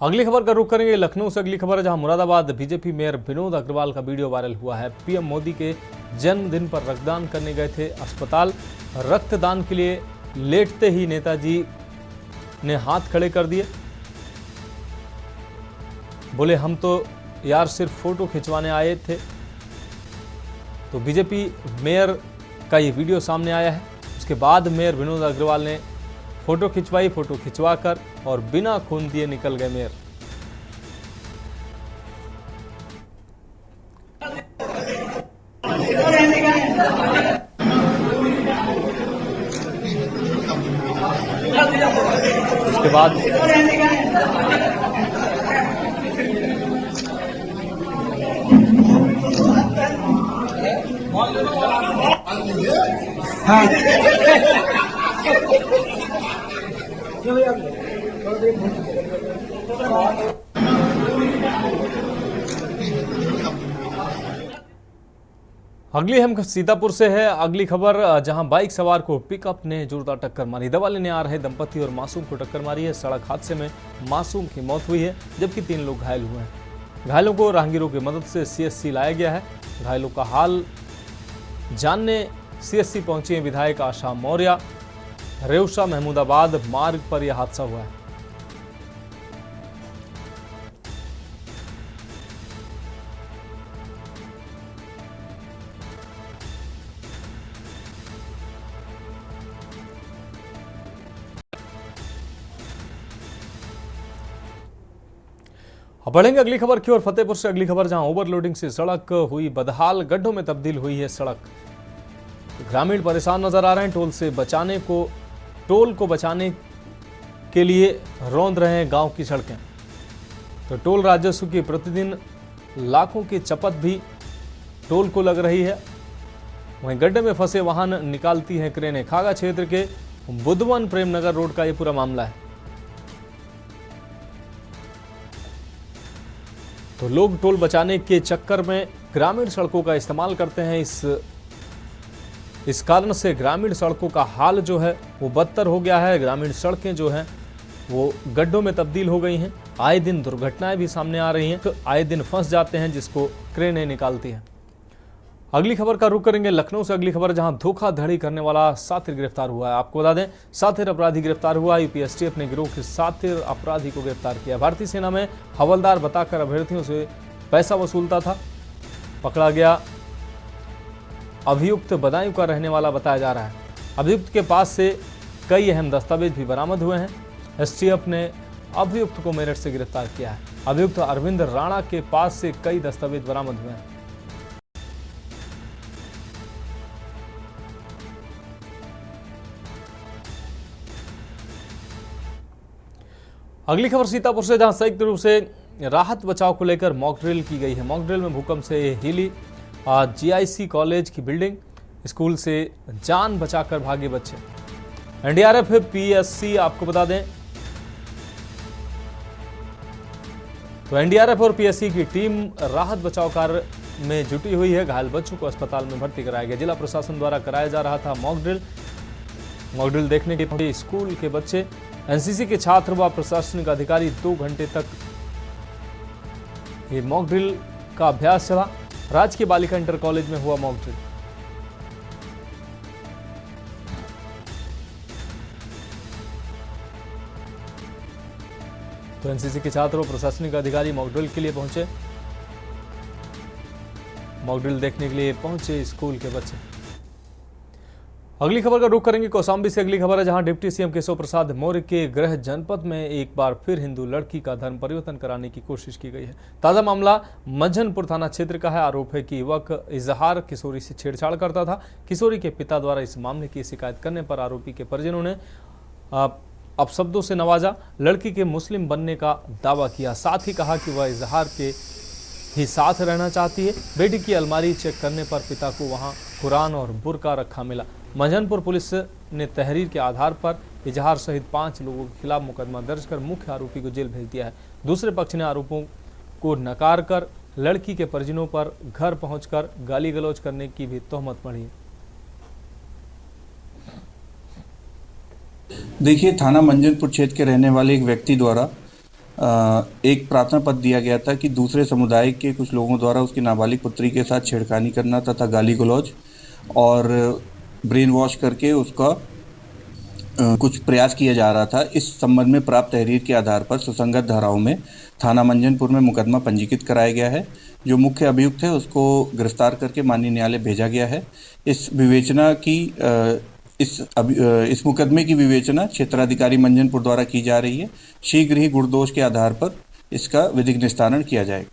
अगली खबर का रुख करेंगे लखनऊ से। अगली खबर है जहां मुरादाबाद बीजेपी मेयर विनोद अग्रवाल का वीडियो वायरल हुआ है। पीएम मोदी के जन्मदिन पर रक्तदान करने गए थे अस्पताल। रक्तदान के लिए लेटते ही नेताजी ने हाथ खड़े कर दिए। बोले हम तो यार सिर्फ फोटो खिंचवाने आए थे। तो बीजेपी मेयर का ये वीडियो सामने आया है। उसके बाद मेयर विनोद अग्रवाल ने फोटो खिंचवाई। फोटो खिंचवाकर और बिना खून दिए निकल गए मेयर। उसके बाद अगली हम सीतापुर से है। अगली खबर जहां बाइक सवार को पिकअप ने जोरदार टक्कर मारी। दवा लेने आ रहे दंपति और मासूम को टक्कर मारी है। सड़क हादसे में मासूम की मौत हुई है जबकि 3 लोग घायल हुए हैं। घायलों को राहगीरों की मदद से सीएससी लाया गया है। घायलों का हाल जानने सीएससी पहुंची है विधायक आशा मौर्य। रेउसा महमूदाबाद मार्ग पर यह हादसा हुआ है। अब बढ़ेंगे अगली खबर की ओर। फतेहपुर से अगली खबर जहां ओवरलोडिंग से सड़क हुई बदहाल, गड्ढों में तब्दील हुई है सड़क। ग्रामीण परेशान नजर आ रहे हैं। टोल को बचाने के लिए रौंद रहे हैं गांव की सड़कें। तो टोल राजस्व की प्रतिदिन लाखों की चपत भी टोल को लग रही है। वहीं गड्ढे में फंसे वाहन निकालती हैं क्रेनें। खागा क्षेत्र के बुद्धवन प्रेमनगर रोड का यह पूरा मामला है। तो लोग टोल बचाने के चक्कर में ग्रामीण सड़कों का इस्तेमाल करते हैं। इस कारण से ग्रामीण सड़कों का हाल जो है वो बदतर हो गया है। ग्रामीण सड़कें जो हैं वो गड्ढों में तब्दील हो गई हैं। आए दिन दुर्घटनाएं भी सामने आ रही हैं। आए दिन फंस जाते हैं जिसको क्रेनें निकालती हैं। अगली खबर का रुख करेंगे लखनऊ से। अगली खबर जहां धोखाधड़ी करने वाला सातिर गिरफ्तार हुआ है। आपको बता दें सातिर अपराधी गिरफ्तार हुआ। यूपीएसटी अपने गिरोह के सातिर अपराधी को गिरफ्तार किया। भारतीय सेना में हवलदार बताकर अभ्यर्थियों से पैसा वसूलता था। पकड़ा गया अभियुक्त बदायूं का रहने वाला बताया जा रहा है। अभियुक्त के पास से कई अहम दस्तावेज भी बरामद हुए हैं। एसटीएफ ने अभियुक्त को मेरठ से गिरफ्तार किया है। अभियुक्त अरविंद राणा के पास से कई दस्तावेज बरामद हुए हैं। अगली खबर सीतापुर से, जहां संयुक्त रूप से राहत बचाव को लेकर मॉक ड्रिल की गई है। मॉक ड्रिल में भूकंप से हिली जीआईसी कॉलेज की बिल्डिंग, स्कूल से जान बचाकर भागे बच्चे। एनडीआरएफ पीएससी आपको बता दें तो एनडीआरएफ और पीएससी की टीम राहत बचाव कार्य में जुटी हुई है। घायल बच्चों को अस्पताल में भर्ती कराया गया। जिला प्रशासन द्वारा कराया जा रहा था मॉक ड्रिल। मॉक ड्रिल देखने के लिए स्कूल के बच्चे, एनसीसी के छात्र व प्रशासनिक अधिकारी 2 घंटे तक ये मॉक ड्रिल का अभ्यास चला। राजकीय बालिका इंटर कॉलेज में हुआ मॉक ड्रिल। तो एनसीसी के छात्र और प्रशासनिक अधिकारी मॉक ड्रिल के लिए पहुंचे। मॉक ड्रिल देखने के लिए पहुंचे स्कूल के बच्चे। अगली खबर का रुख करेंगे कौशाम्बी से। अगली खबर है जहां डिप्टी सीएम केशव प्रसाद मौर्य के गृह जनपद में एक बार फिर हिंदू लड़की का धर्म परिवर्तन कराने की कोशिश की गई है। ताजा मामला मंझनपुर थाना क्षेत्र का है। आरोप है कि युवक इजहार किशोरी से छेड़छाड़ करता था। किशोरी के पिता द्वारा इस मामले की शिकायत करने पर आरोपी के परिजनों ने अपशब्दों से नवाजा। लड़की के मुस्लिम बनने का दावा किया। साथ ही कहा कि वह इजहार के ही साथ रहना चाहती है। बेटी की अलमारी चेक करने पर पिता को वहां कुरान और बुर्का रखा मिला। मंझनपुर पुलिस ने तहरीर के आधार पर इजहार सहित 5 लोगों के खिलाफ मुकदमा दर्ज कर मुख्य आरोपी को जेल भेज दिया है। दूसरे पक्ष ने आरोपों को नकार कर लड़की के परिजनों पर घर पहुंचकर गाली गलौज करने की भी तोहमत मढ़ी है। देखिए, थाना मंझनपुर क्षेत्र के रहने वाले एक व्यक्ति द्वारा एक प्रार्थना पत्र दिया गया था कि दूसरे समुदाय के कुछ लोगों द्वारा उसकी नाबालिग पुत्री के साथ छेड़खानी करना तथा गाली गलौज और ब्रेन वॉश करके उसका कुछ प्रयास किया जा रहा था। इस संबंध में प्राप्त तहरीर के आधार पर सुसंगत धाराओं में थाना मंझनपुर में मुकदमा पंजीकृत कराया गया है। जो मुख्य अभियुक्त है उसको गिरफ्तार करके माननीय न्यायालय भेजा गया है। इस विवेचना की इस मुकदमे की विवेचना क्षेत्राधिकारी मंझनपुर द्वारा की जा रही है। शीघ्र ही गुणदोष के आधार पर इसका विधिक निस्तारण किया जाएगा।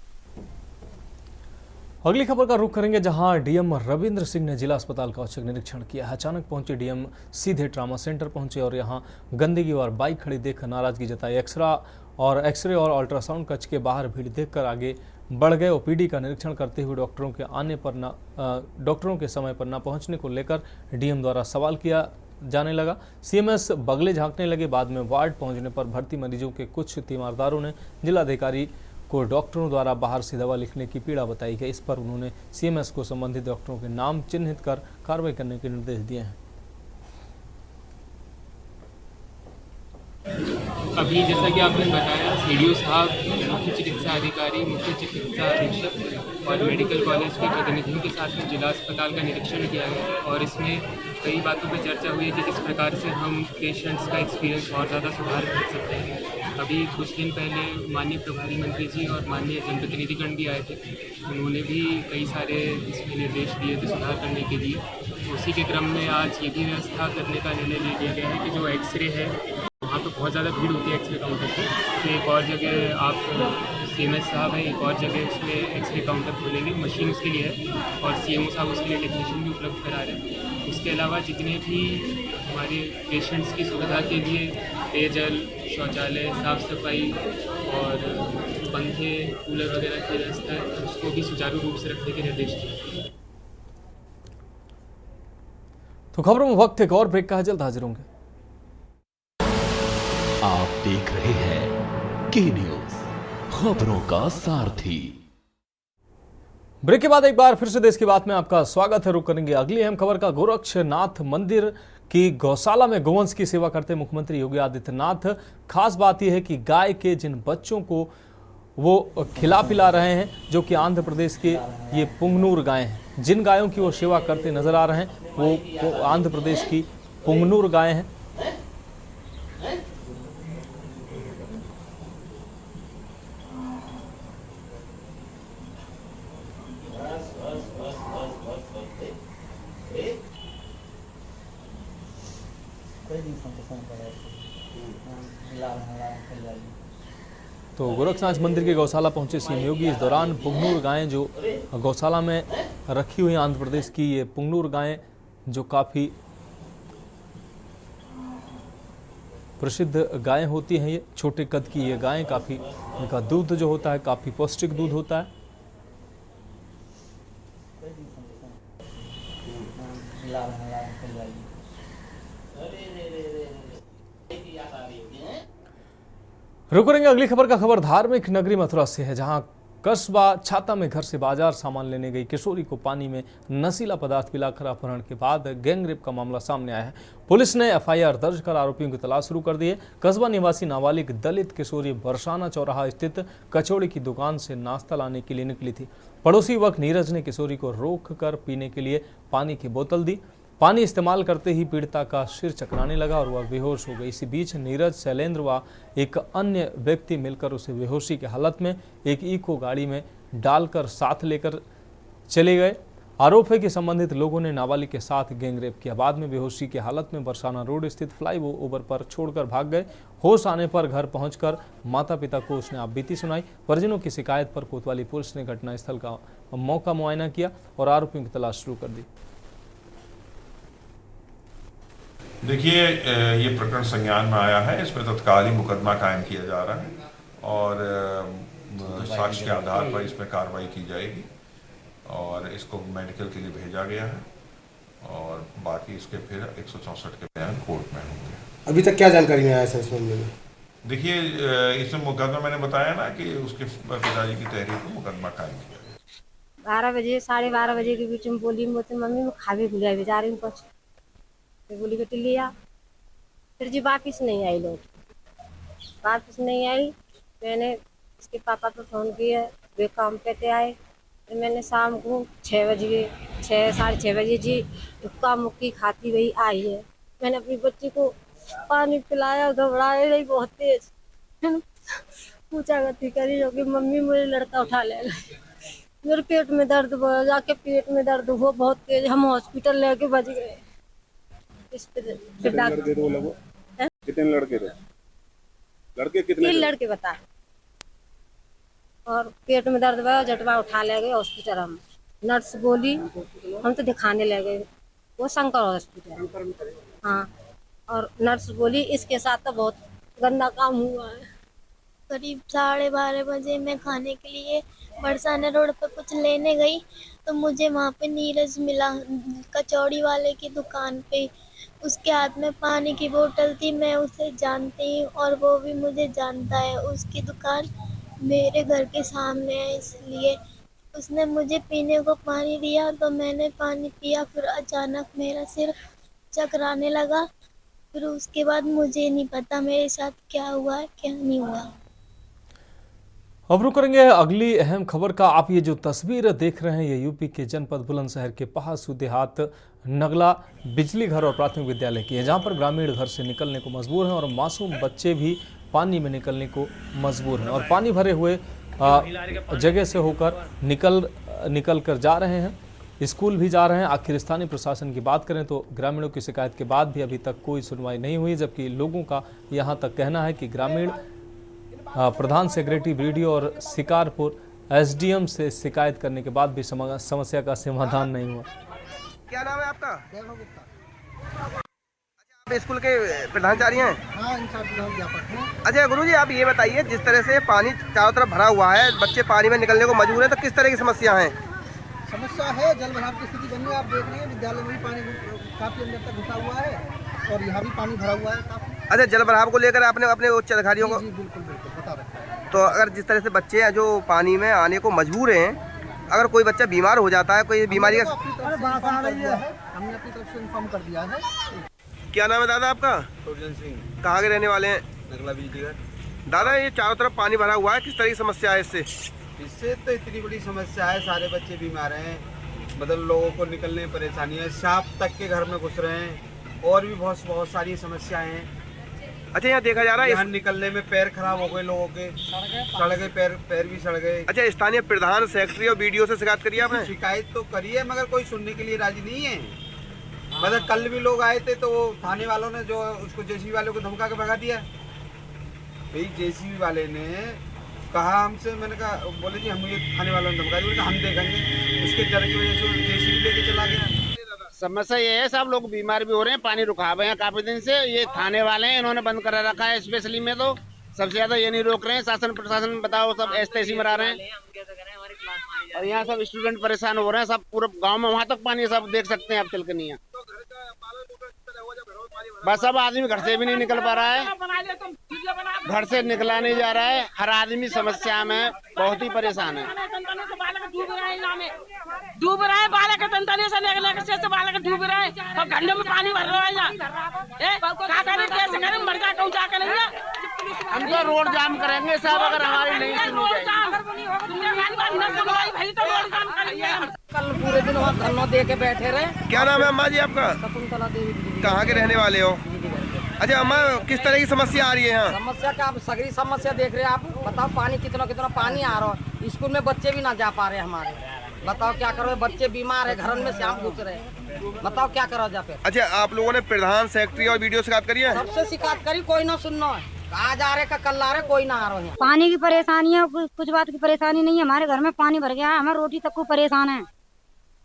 अगली खबर का रुख करेंगे जहां डीएम रविंद्र सिंह ने जिला अस्पताल का औचक निरीक्षण किया। अचानक पहुंचे डीएम सीधे ट्रामा सेंटर पहुंचे और यहां गंदगी और बाइक खड़ी देखकर नाराजगी जताई। एक्सरे और अल्ट्रासाउंड कक्ष के बाहर भीड़ देखकर आगे बढ़ गए। ओपीडी का निरीक्षण करते हुए डॉक्टरों के समय पर न पहुंचने को लेकर डीएम द्वारा सवाल किया जाने लगा। सीएमएस बगले झांकने लगे। बाद में वार्ड पहुंचने पर भर्ती मरीजों के कुछ तीमारदारों ने जिलाधिकारी को डॉक्टरों द्वारा बाहर से दवा लिखने की पीड़ा बताई है। इस पर उन्होंने सीएमएस को संबंधित डॉक्टरों के नाम चिन्हित कर कार्रवाई करने के निर्देश दिए हैं। अभी जैसा कि आपने बताया, सीडीओ साहब, मुख्य चिकित्सा अधिकारी, मुख्य चिकित्सा अधीक्षक और मेडिकल कॉलेज के प्रतिनिधियों के साथ में जिला अस्पताल का निरीक्षण किया गया और इसमें कई बातों पर चर्चा हुई कि किस प्रकार से हम पेशेंट्स का एक्सपीरियंस और ज़्यादा सुधार कर सकते हैं। अभी कुछ दिन पहले माननीय प्रभारी मंत्री जी और माननीय जनप्रतिनिधिगण भी आए थे। उन्होंने भी कई सारे इसमें निर्देश दिए थे सुधार करने के लिए। उसी के क्रम में आज ये भी व्यवस्था करने का निर्णय ले लिया गया है कि जो एक्सरे है वहाँ पे बहुत ज़्यादा भीड़ होती है एक्सरे काउंटर पे, तो एक और जगह आप सीएमएस साहब हैं, एक और जगह उसमें एक्सरे काउंटर खोलेंगे। मशीन उसके लिए है और सीएमओ साहब उसके लिए टेक्नीशियन भी उपलब्ध करा रहे हैं। उसके अलावा जितने भी हमारे पेशेंट्स की सुविधा के लिए पेयजल, शौचालय, साफ़ सफाई और पंखे, कूलर वगैरह की व्यवस्था है, उसको भी सुचारू रूप से रखने के निर्देश दिए। तो खबरों में वक्त एक और ब्रेक का है, जल्द हाजिर होंगे। आप देख रहे हैं के न्यूज, खबरों का सारथी। ब्रेक के बाद एक बार फिर से देश की बात में आपका स्वागत है। रुक करेंगे अगली अहम खबर का। गोरक्षनाथ मंदिर की गौशाला में गोवंश की सेवा करते मुख्यमंत्री योगी आदित्यनाथ। खास बात यह है कि गाय के जिन बच्चों को वो खिला पिला रहे हैं, जो कि आंध्र प्रदेश के ये पुंगनूर गायें हैं, जिन गायों की वो सेवा करते नजर आ रहे हैं वो आंध्र प्रदेश की पुंगनूर गायें हैं। तो गोरखनाथ मंदिर के गौशाला पहुंचे सीएम योगी। इस दौरान पुंगनूर गायें जो गौशाला में रखी हुई आंध्र प्रदेश की, ये पुंगनूर गायें जो काफ़ी प्रसिद्ध गायें होती हैं, ये छोटे कद की ये गायें, काफ़ी इनका दूध जो होता है काफ़ी पौष्टिक दूध होता है। रुक रहेंगे अगली खबर का। खबर धार्मिक नगरी मथुरा से है, जहां कस्बा छाता में घर से बाजार सामान लेने गई किशोरी को पानी में नशीला पदार्थ पिलाकर अपहरण के बाद गैंगरेप का मामला सामने आया है। पुलिस ने एफआईआर दर्ज कर आरोपियों की तलाश शुरू कर दी है। कस्बा निवासी नाबालिग दलित किशोरी बरसाना चौराहा स्थित कचौड़ी की दुकान से नाश्ता लाने के लिए निकली थी। पड़ोसी युवक नीरज ने किशोरी को रोक कर पीने के लिए पानी की बोतल दी। पानी इस्तेमाल करते ही पीड़िता का सिर चकराने लगा और वह बेहोश हो गई। इसी बीच नीरज, शैलेंद्र व एक अन्य व्यक्ति मिलकर उसे बेहोशी की हालत में एक इको गाड़ी में डालकर साथ लेकर चले गए। आरोप है कि संबंधित लोगों ने नाबालिग के साथ गैंगरेप किया। बाद में बेहोशी की हालत में बरसाना रोड स्थित फ्लाई ओवर पर छोड़कर भाग गए। होश आने पर घर पहुंचकर माता पिता को उसने आपबीती सुनाई। परिजनों की शिकायत पर कोतवाली पुलिस ने घटनास्थल का मौका मुआयना किया और आरोपियों की तलाश शुरू कर दी। देखिए, ये प्रकरण संज्ञान में आया है। इसमें तत्काल ही मुकदमा कायम किया जा रहा है और साक्ष्य के आधार पर इसमें कार्रवाई की जाएगी और इसको मेडिकल के लिए भेजा गया है और बाकी इसके फिर 164 के बयान कोर्ट में होंगे। अभी तक क्या जानकारी में आया सर इस मामले में? देखिए, इसमें मुकदमा मैंने बताया ना कि उसके पिताजी की तहरीर पर मुकदमा कायम किया गया। 12 बजे 12:30 बजे के बीच में बोली मुझसे, मम्मी मैं खावे भूलिया भी जा रही हूँ कुछ, बोली बेटी लिया। फिर जी वापिस नहीं आई, लोग वापिस नहीं आई। मैंने इसके पापा को फ़ोन किया, वे काम पे थे आए। फिर मैंने शाम को 6 बजे 6-6:30 बजे जी हुक्का मुक्की खाती वही आई है। मैंने अपनी बच्ची को पानी पिलाया, घबराए रही बहुत तेज। पूछा गति करी जो कि मम्मी मुझे लड़का उठा ले गए। मेरे पेट में दर्द हुआ, जाके पेट में दर्द हुआ बहुत तेज। हम हॉस्पिटल लेके बच गए। कितने लड़के थे लोग? कितने लड़के थे? लड़के कितने? 3 लड़के बता। और पेट में दर्द हुआ, जटवा उठा ले गए हॉस्पिटल। हम नर्स बोली, हम तो दिखाने ले गए वो शंकर हॉस्पिटल। हाँ, और नर्स बोली इसके साथ तो बहुत गंदा काम हुआ है। करीब 12:30 बजे मैं खाने के लिए बरसाना रोड पर कुछ लेने गई तो मुझे वहाँ पे नीरज मिला, कचौड़ी वाले की दुकान पे। उसके हाथ में पानी की बोतल थी। मैं उसे जानती हूँ और वो भी मुझे जानता है। उसकी दुकान मेरे घर के सामने है, इसलिए उसने मुझे पीने को पानी दिया तो मैंने पानी पिया। फिर अचानक मेरा सिर चकराने लगा। फिर उसके बाद मुझे नहीं पता मेरे साथ क्या हुआ क्या नहीं हुआ। अब रुक करेंगे अगली अहम खबर का। आप ये जो तस्वीर देख रहे हैं, ये यूपी के जनपद बुलंदशहर के पहासू देहात नगला बिजली घर और प्राथमिक विद्यालय की है, जहां पर ग्रामीण घर से निकलने को मजबूर हैं और मासूम बच्चे भी पानी में निकलने को मजबूर हैं और पानी भरे हुए जगह से होकर निकल कर जा रहे हैं, स्कूल भी जा रहे हैं। आखिर स्थानीय प्रशासन की बात करें तो ग्रामीणों की शिकायत के बाद भी अभी तक कोई सुनवाई नहीं हुई, जबकि लोगों का यहाँ तक कहना है कि ग्रामीण प्रधान सेक्रेटरी वीडियो और शिकारपुर एसडीएम से शिकायत करने के बाद भी समस्या का समाधान नहीं हुआ। क्या नाम है आपका? आप स्कूल के प्रधानाचार्य हैं? हाँ, अध्यापक हैं। अच्छा गुरुजी, आप ये बताइए, जिस तरह से पानी चारों तरफ भरा हुआ है, बच्चे पानी में निकलने को मजबूर हैं, तो किस तरह की समस्या है? समस्या है, जल भराव की स्थिति बनी है। आप देख रहे हैं विद्यालय में भी पानी काफी अंदर तक घुसा हुआ है और यहाँ भी पानी भरा हुआ है काफी। अच्छा, जल भराव को लेकर आपने अपने उच्च अधिकारियों को? जी बिल्कुल बता रहे हैं। तो अगर जिस तरह से बच्चे हैं जो पानी में आने को मजबूर हैं, अगर कोई बच्चा बीमार हो जाता है, कोई बीमारी का, हमने अपनी तरफ से इन्फॉर्म कर दिया है। क्या नाम है दादा आपका? सुरजन सिंह। कहाँ के रहने वाले हैं? नगला बिजली घर। दादा, ये चारों तरफ पानी भरा हुआ है, किस तरह की समस्या है इससे? इससे तो इतनी बड़ी समस्या है, सारे बच्चे बीमार हैं, मतलब लोगों को निकलने में परेशानी है, सांप तक के घर में घुस रहे हैं और भी बहुत सारी समस्याएं हैं। अच्छा, यहाँ देखा जा रहा है यहाँ निकलने में पैर खराब हो गए लोगों के, सड़ गए पैर भी सड़ गए। अच्छा, स्थानीय प्रधान सेक्रेटरी और वीडियो से शिकायत करी आपने? शिकायत तो करी है मगर कोई सुनने के लिए राजी नहीं है। मतलब कल भी लोग आए थे तो वो थाने वालों ने जो उसको जेसीबी वाले को धमका के भगा दिया। भाई जेसीबी वाले ने कहा हमसे, मैंने कहा, बोले जी हम ये थाने वालों ने धमका दिया, हम देखेंगे। उसके डर की वजह से जेसीबी लेके चला गया। समस्या ये है, सब लोग बीमार भी हो रहे हैं, पानी रुका हुआ है काफी दिन से। ये थाने वाले हैं, इन्होंने बंद करा रखा है स्पेशली में, तो सबसे ज्यादा ये नहीं रोक रहे हैं। शासन प्रशासन बताओ सब ऐसी मरा रहे हैं और यहाँ सब स्टूडेंट परेशान हो रहे हैं। सब पूरे गांव में वहां तक पानी, सब देख सकते हैं आप तिलकनिया। बस सब आदमी घर से भी नहीं निकल पा रहा है, घर से निकला नहीं जा रहा है। हर आदमी समस्या में बहुत ही परेशान है। डूब रहे हैं, बालक तंतनी से लेकर बालक डूब रहे हैं और घंटे में पानी भर रहा है यहाँ। कैसे करें, मर जाए जा कर हम तो रोड जाम करेंगे साहब, अगर हमारी नहीं सुनी जाए। कल पूरे दिन वहाँ धरना दे के बैठे रहे। क्या नाम है अम्मा जी आपका? शकुंतला देवी। कहाँ के रहने वाले हो? अच्छा अम्मा, किस तरह की समस्या आ रही है यहाँ? समस्या का आप सगरी समस्या देख रहे हैं। आप बताओ, पानी कितना कितना पानी आ रहा है, स्कूल में बच्चे भी ना जा पा रहे हमारे। बताओ क्या करो, बच्चे बीमार है, घर में शाम घुस रहे हैं। बताओ क्या करो जा पे। अच्छा, आप लोगों ने प्रधान, सेक्रेटरी और वीडियो शिकायत करी है? सबसे शिकायत करी, कोई ना सुनना है। आज आ रहे का कल आ रहे, कोई ना आ रहे हैं। पानी की परेशानी है, कुछ बात की परेशानी नहीं है। हमारे घर में पानी भर गया है, हमें रोटी तक को परेशान है।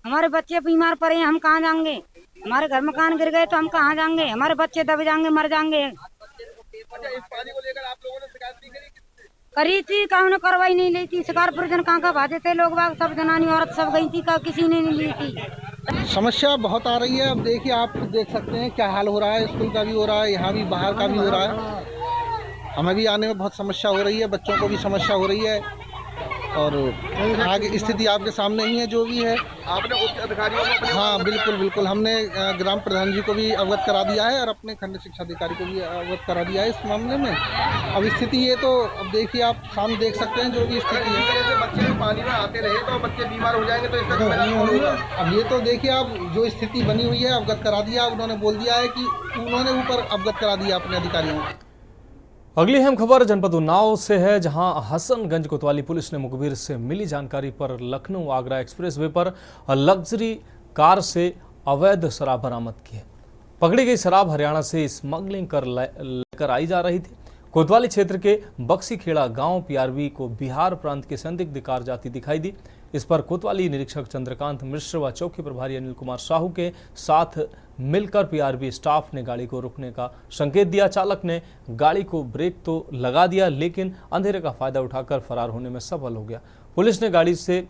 हमारे बच्चे बीमार पड़े हैं, हम कहाँ जाएंगे? हमारे घर मकान गिर गए तो हम कहाँ जाएंगे? हमारे बच्चे दब जाएंगे, मर जाएंगे। अच्छा, इस पानी को लेकर आप लोगों ने शिकायत नहीं करी? करी थी, कहूँ ने कार्रवाई नहीं ली थी। शिकारपुर जन कहाँ का भाजे थे लोग बाग, सब जनानी औरत सब गई थी, किसी ने नहीं ली थी। समस्या बहुत आ रही है। अब देखिए, आप देख सकते हैं क्या हाल हो रहा है। स्कूल का भी हो रहा है, यहाँ भी बाहर का भी हो रहा है। हमें भी आने में बहुत समस्या हो रही है, बच्चों को भी समस्या हो रही है और आगे स्थिति आपके सामने ही है जो भी है। आपने उच्च अधिकारियों को? हाँ बिल्कुल बिल्कुल, हमने ग्राम प्रधान जी को भी अवगत करा दिया है और अपने खंड शिक्षा अधिकारी को भी अवगत करा दिया है इस मामले में। अब स्थिति ये तो अब देखिए, आप सामने देख सकते हैं जो भी स्थिति है। बच्चे पानी में आते रहे तो बच्चे बीमार हो जाएंगे, तो इसका अब ये तो देखिए, आप जो स्थिति बनी हुई है अवगत करा दिया। उन्होंने बोल दिया है कि उन्होंने ऊपर अवगत करा दिया अपने अधिकारियों को। अगली अहम खबर जनपद उन्नाव से है, जहां हसनगंज कोतवाली पुलिस ने मुखबिर से मिली जानकारी पर लखनऊ आगरा एक्सप्रेसवे पर लग्जरी कार से अवैध शराब बरामद की है। पकड़ी गई शराब हरियाणा से स्मगलिंग कर लेकर आई जा रही थी। कोतवाली क्षेत्र के बक्सीखेड़ा गांव पीआरबी को बिहार प्रांत की संदिग्ध कार जाती दिखाई दी। इस पर कोतवाली निरीक्षक चंद्रकांत मिश्र व चौकी प्रभारी अनिल कुमार साहू के साथ मिलकर पीआरबी स्टाफ ने गाड़ी को रोकने का संकेत दिया। चालक ने गाड़ी को ब्रेक तो लगा दिया, लेकिन अंधेरे का फायदा उठाकर फरार होने में सफल हो गया। पुलिस ने गाड़ी से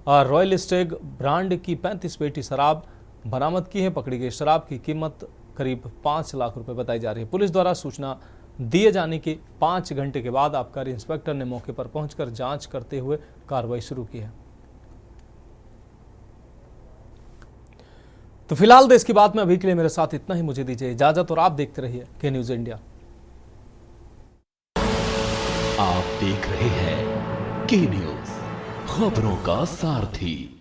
रॉयल स्टेग ब्रांड की 35 पेटी शराब बरामद की है। पकड़ी गई शराब की कीमत करीब 5 लाख रुपए बताई जा रही है। पुलिस द्वारा सूचना दिए जाने के 5 घंटे के बाद आबकारी इंस्पेक्टर ने मौके पर पहुंचकर जांच करते हुए कार्रवाई शुरू की है। तो फिलहाल देश की बात में अभी के लिए मेरे साथ इतना ही। मुझे दीजिए इजाजत और आप देखते रहिए के न्यूज इंडिया। आप देख रहे हैं के न्यूज, खबरों का सारथी।